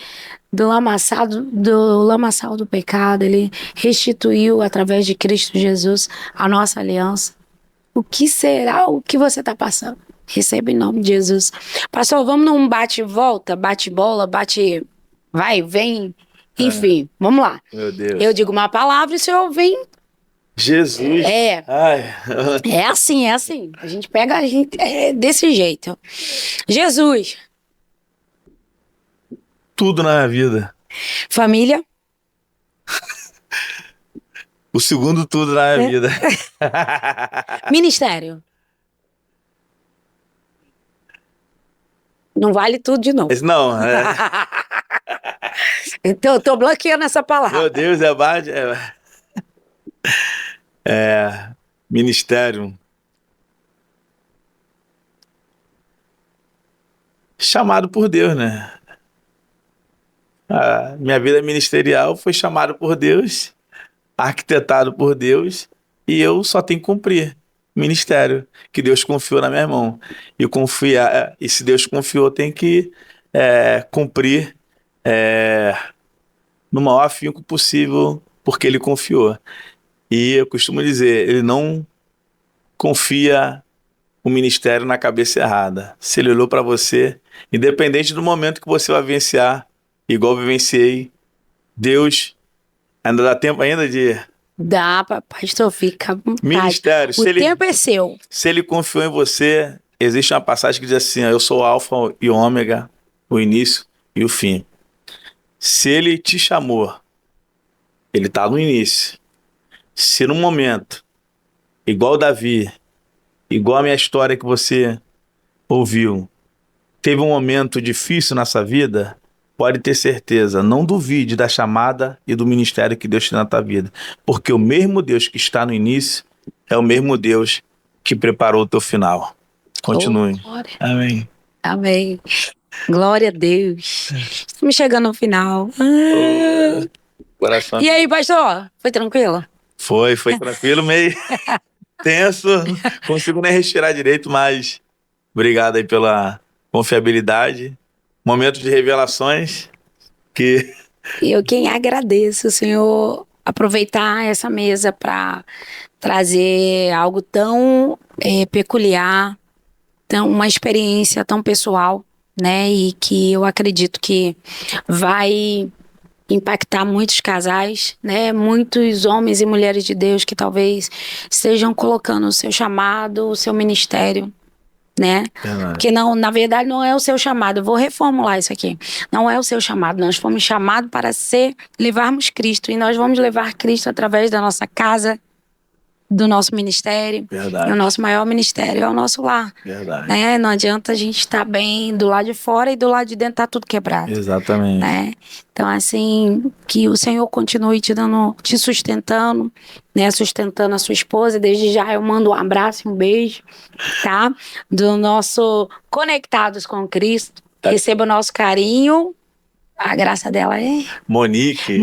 do lamaçal do pecado. Ele restituiu através de Cristo Jesus a nossa aliança. O que será o que você está passando? Receba em nome de Jesus. Pastor, vamos num bate-volta, bate-bola, bate... Vai, vem... Enfim, vamos lá. Meu Deus. Eu digo uma palavra e o senhor vem... Jesus. Ai. É assim. A gente pega desse jeito. Jesus. Tudo na minha vida. Família. O segundo tudo na minha vida. Ministério. Não vale tudo de novo. Não. Então, eu tô bloqueando essa palavra. Meu Deus, ministério. Chamado por Deus, né? A minha vida ministerial foi chamado por Deus, arquitetado por Deus, e eu só tenho que cumprir o ministério que Deus confiou na minha mão. E se Deus confiou, tem que cumprir no maior afinco possível, porque Ele confiou. E eu costumo dizer, Ele não confia o ministério na cabeça errada. Se Ele olhou para você, independente do momento que você vai vivenciar, igual eu vivenciei, Deus, ainda dá tempo ainda de... Dá, pastor, fica à vontade. Ministério. O tempo é seu. Se Ele confiou em você, existe uma passagem que diz assim, eu sou o alfa e o ômega, o início e o fim. Se Ele te chamou, Ele está no início. Se no momento, igual Davi, igual a minha história que você ouviu, teve um momento difícil nessa vida, pode ter certeza, não duvide da chamada e do ministério que Deus tem na tua vida. Porque o mesmo Deus que está no início é o mesmo Deus que preparou o teu final. Continue. Glória. Amém. Amém. Glória a Deus. Estamos chegando ao final. Coração. E aí, pastor? Foi tranquilo? Foi tranquilo, meio tenso. Consigo nem respirar direito, mas obrigado aí pela confiabilidade. Momento de revelações que... Eu quem agradeço, o Senhor, aproveitar essa mesa para trazer algo tão peculiar, uma experiência tão pessoal, né? E que eu acredito que vai impactar muitos casais, né? Muitos homens e mulheres de Deus que talvez estejam colocando o seu chamado, o seu ministério, né? Porque não, na verdade não é o seu chamado. Eu vou reformular isso aqui. Não é o seu chamado. Nós fomos chamados para levarmos Cristo, e nós vamos levar Cristo através da nossa casa, do nosso ministério. Verdade. E o nosso maior ministério é o nosso lar. Verdade. Né? Não adianta a gente estar bem do lado de fora e do lado de dentro tá tudo quebrado. Exatamente. Né? Então, assim, que o Senhor continue te sustentando, né? Sustentando a sua esposa. Desde já eu mando um abraço e um beijo, tá? Do nosso Conectados com Cristo. Receba o nosso carinho. A graça dela é... Monique.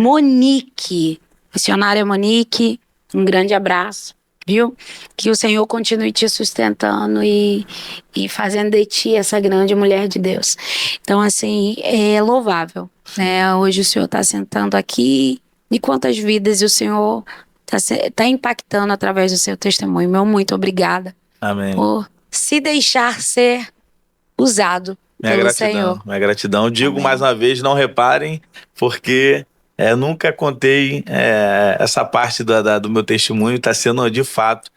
Missionária Monique. Um grande abraço. Viu? Que o Senhor continue te sustentando e fazendo de ti essa grande mulher de Deus. Então, assim, é louvável, né? Hoje o Senhor está sentando aqui, e quantas vidas o Senhor está impactando através do seu testemunho. Meu muito obrigada. Amém. Por se deixar ser usado pelo Senhor. Minha gratidão. Digo Amém. mais uma vez, não reparem, porque Eu nunca contei essa parte do meu testemunho, está sendo de fato,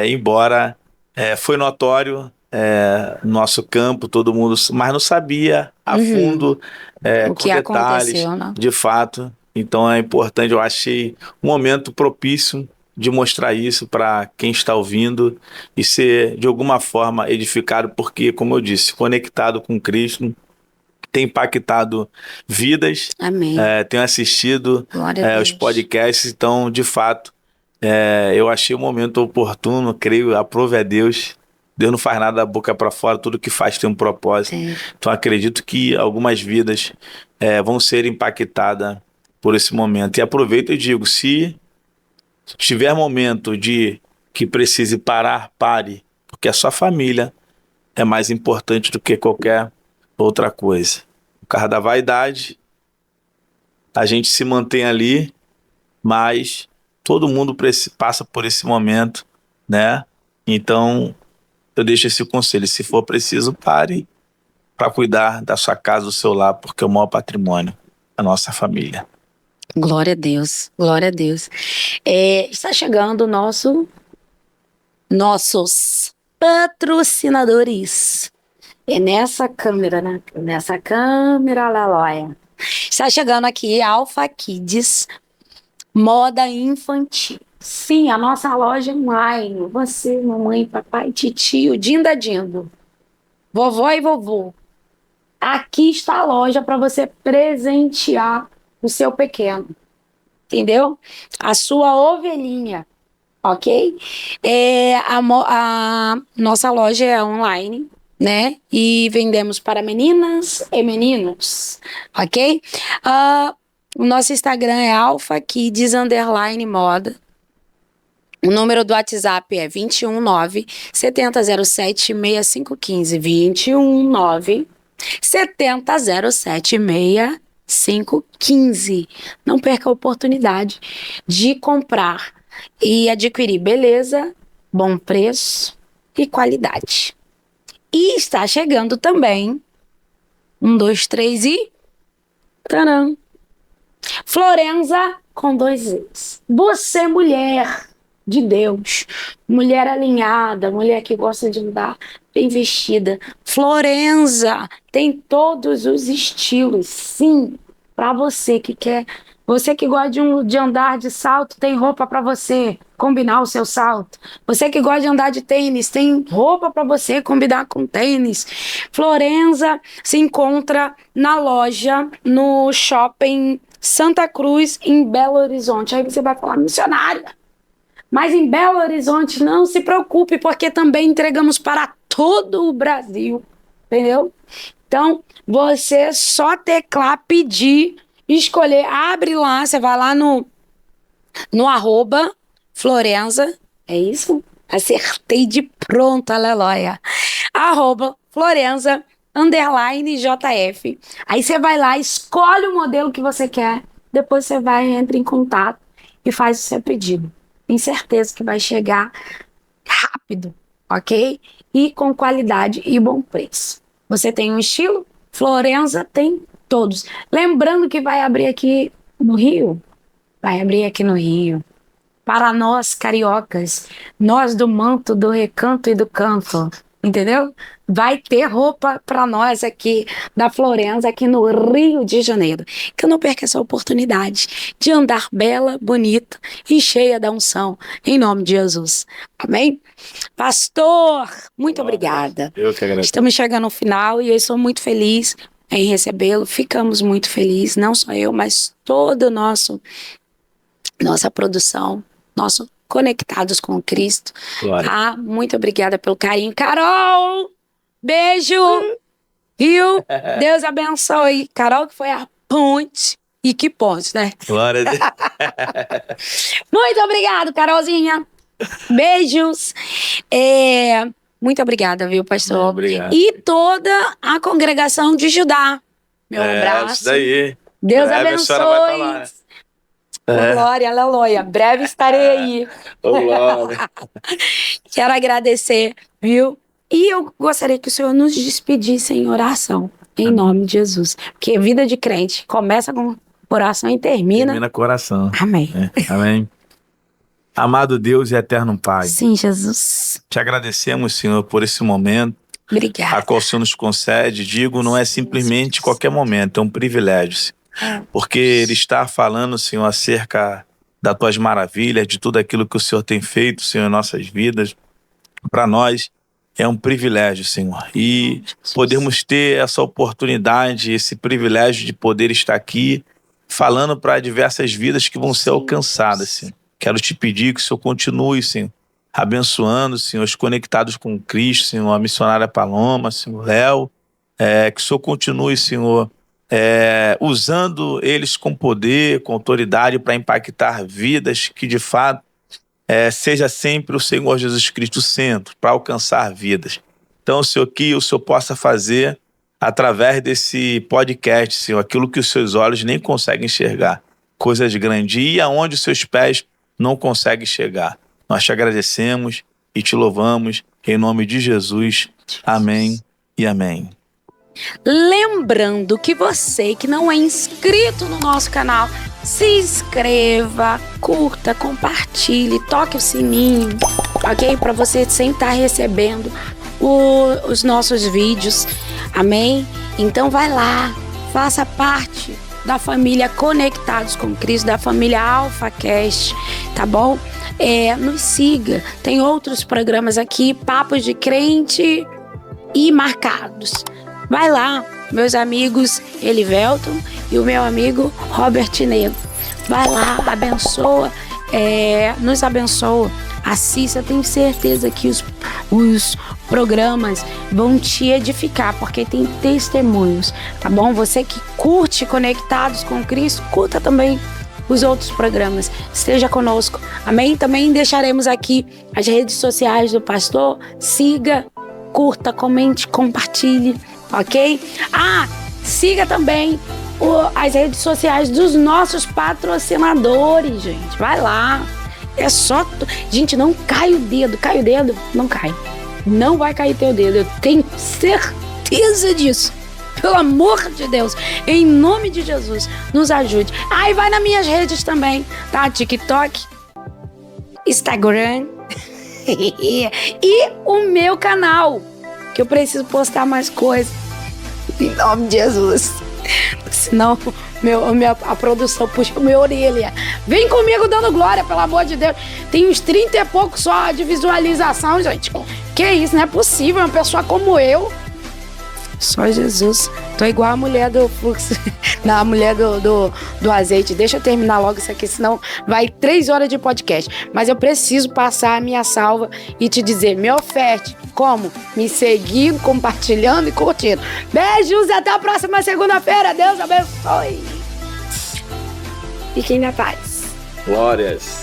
embora foi notório no nosso campo, todo mundo, mas não sabia a fundo, O com que detalhes, aconteceu, né? de fato. Então é importante, eu achei um momento propício de mostrar isso para quem está ouvindo e ser de alguma forma edificado, porque, como eu disse, conectado com Cristo, tem impactado vidas, Amém. tenho assistido Glória a os Deus. podcasts, então, de fato, eu achei o momento oportuno, creio, aprove a Deus. Deus não faz nada da boca para fora, tudo que faz tem um propósito. Então, acredito que algumas vidas vão ser impactadas por esse momento. E aproveito e digo, se tiver momento de que precise parar, pare, porque a sua família é mais importante do que qualquer outra coisa. Por causa da vaidade, a gente se mantém ali, mas todo mundo passa por esse momento, né? Então, eu deixo esse conselho. Se for preciso, pare para cuidar da sua casa, do seu lar, porque é o maior patrimônio da nossa família. Glória a Deus, glória a Deus. Está chegando nossos patrocinadores. É nessa câmera, né? Nessa câmera, aleluia. Está chegando aqui Alpha Kids, moda infantil. Sim, a nossa loja online. Você, mamãe, papai, titio, Dinda Dindo, vovó e vovô. Aqui está a loja para você presentear o seu pequeno. Entendeu? A sua ovelhinha, ok? A nossa loja é online, né? E vendemos para meninas e meninos, ok? O nosso Instagram é alphakids_moda. O número do WhatsApp é 219-7007-6515. 219-7007-6515. Não perca a oportunidade de comprar e adquirir beleza, bom preço e qualidade. E está chegando também 1, 2, 3 e taram! Florenza com 2 Z's. Você, mulher de Deus, mulher alinhada, mulher que gosta de andar bem vestida. Florenza tem todos os estilos, sim, para você que quer. Você que gosta de andar de salto, tem roupa para você combinar o seu salto. Você que gosta de andar de tênis, tem roupa para você combinar com tênis. Florenza se encontra na loja, no shopping Santa Cruz, em Belo Horizonte. Aí você vai falar, missionária, mas em Belo Horizonte, não se preocupe, porque também entregamos para todo o Brasil, entendeu? Então, você só teclar, pedir, escolher, abre lá, você vai lá no @Florenza, é isso? Acertei de pronto, aleluia. @Florenza_JF. Aí você vai lá, escolhe o modelo que você quer, depois você vai, entra em contato e faz o seu pedido. Tem certeza que vai chegar rápido, ok? E com qualidade e bom preço. Você tem um estilo? Florenza tem todos. Lembrando que vai abrir aqui no Rio. Vai abrir aqui no Rio. Para nós, cariocas, nós do manto, do recanto e do canto, entendeu? Vai ter roupa para nós aqui, da Florenza, aqui no Rio de Janeiro. Que eu não perca essa oportunidade de andar bela, bonita e cheia da unção, em nome de Jesus. Amém? Pastor, muito obrigada. Eu que agradeço. Estamos chegando ao final e eu sou muito feliz em recebê-lo. Ficamos muito felizes, não só eu, mas todo nossa produção, nosso Conectados com Cristo. Glória. Muito obrigada pelo carinho. Carol, beijo, viu? Deus abençoe. Carol, que foi a ponte. E que ponte, né? Glória a Deus. Muito obrigado, Carolzinha. Beijos. Muito obrigada, viu, pastor? Obrigado. E toda a congregação de Judá. Meu abraço. Isso daí. Deus Breve a senhora vai abençoe. estar lá, né? Glória, aleluia. Breve estarei aí. Glória. Quero agradecer, viu? E eu gostaria que o Senhor nos despedisse em oração, em nome de Jesus. Porque vida de crente começa com oração e termina com oração. Amém. Amém. Amado Deus e eterno Pai. Sim, Jesus. Te agradecemos, Senhor, por esse momento. Obrigada. A qual o Senhor nos concede. Digo, não é simplesmente qualquer momento, é um privilégio, Senhor. Porque Ele está falando, Senhor, acerca das Tuas maravilhas, de tudo aquilo que o Senhor tem feito, Senhor, em nossas vidas. Para nós é um privilégio, Senhor. E podemos ter essa oportunidade, esse privilégio de poder estar aqui falando para diversas vidas que vão ser alcançadas, Senhor. Quero te pedir que o Senhor continue, Senhor, abençoando, Senhor, os conectados com Cristo, Senhor, a missionária Paloma, Senhor, Léo, que o Senhor continue, Senhor, usando eles com poder, com autoridade para impactar vidas, que de fato seja sempre o Senhor Jesus Cristo o centro, para alcançar vidas. Então, Senhor, que o Senhor possa fazer através desse podcast, Senhor, aquilo que os seus olhos nem conseguem enxergar, coisas grandes, e aonde os seus pés não conseguem chegar. Nós te agradecemos e te louvamos em nome de Jesus. Amém e amém. Lembrando que você que não é inscrito no nosso canal, se inscreva, curta, compartilhe, toque o sininho, ok? Para você sempre estar recebendo os nossos vídeos, amém? Então vai lá, faça parte da família Conectados com Cristo, da família AlphaCast, tá bom? Nos siga, tem outros programas aqui, Papos de Crente e Marcados. Vai lá, meus amigos Elivelton e o meu amigo Robert Negro. Vai lá, abençoa, nos abençoa. Assista, tenho certeza que os programas vão te edificar, porque tem testemunhos, tá bom? Você que curte Conectados com Cristo, curta também os outros programas. Esteja conosco, amém? Também deixaremos aqui as redes sociais do pastor. Siga, curta, comente, compartilhe, ok? Siga também as redes sociais dos nossos patrocinadores, gente. Vai lá. É só... Gente, não cai o dedo. Cai o dedo? Não cai. Não vai cair teu dedo. Eu tenho certeza disso. Pelo amor de Deus. Em nome de Jesus, nos ajude. E vai nas minhas redes também, tá? TikTok, Instagram e o meu canal, que eu preciso postar mais coisas. Em nome de Jesus. Senão a produção puxa minha orelha. Vem comigo dando glória, pelo amor de Deus. Tem uns 30 e pouco só de visualização, gente. Que isso, não é possível. Uma pessoa como eu. Só Jesus. Tô igual a mulher do fluxo. Não, a mulher do azeite. Deixa eu terminar logo isso aqui, senão vai 3 horas de podcast. Mas eu preciso passar a minha salva e te dizer, me oferte. Como? Me seguindo, compartilhando e curtindo. Beijos e até a próxima segunda-feira. Deus abençoe. Fiquem na paz. Glórias.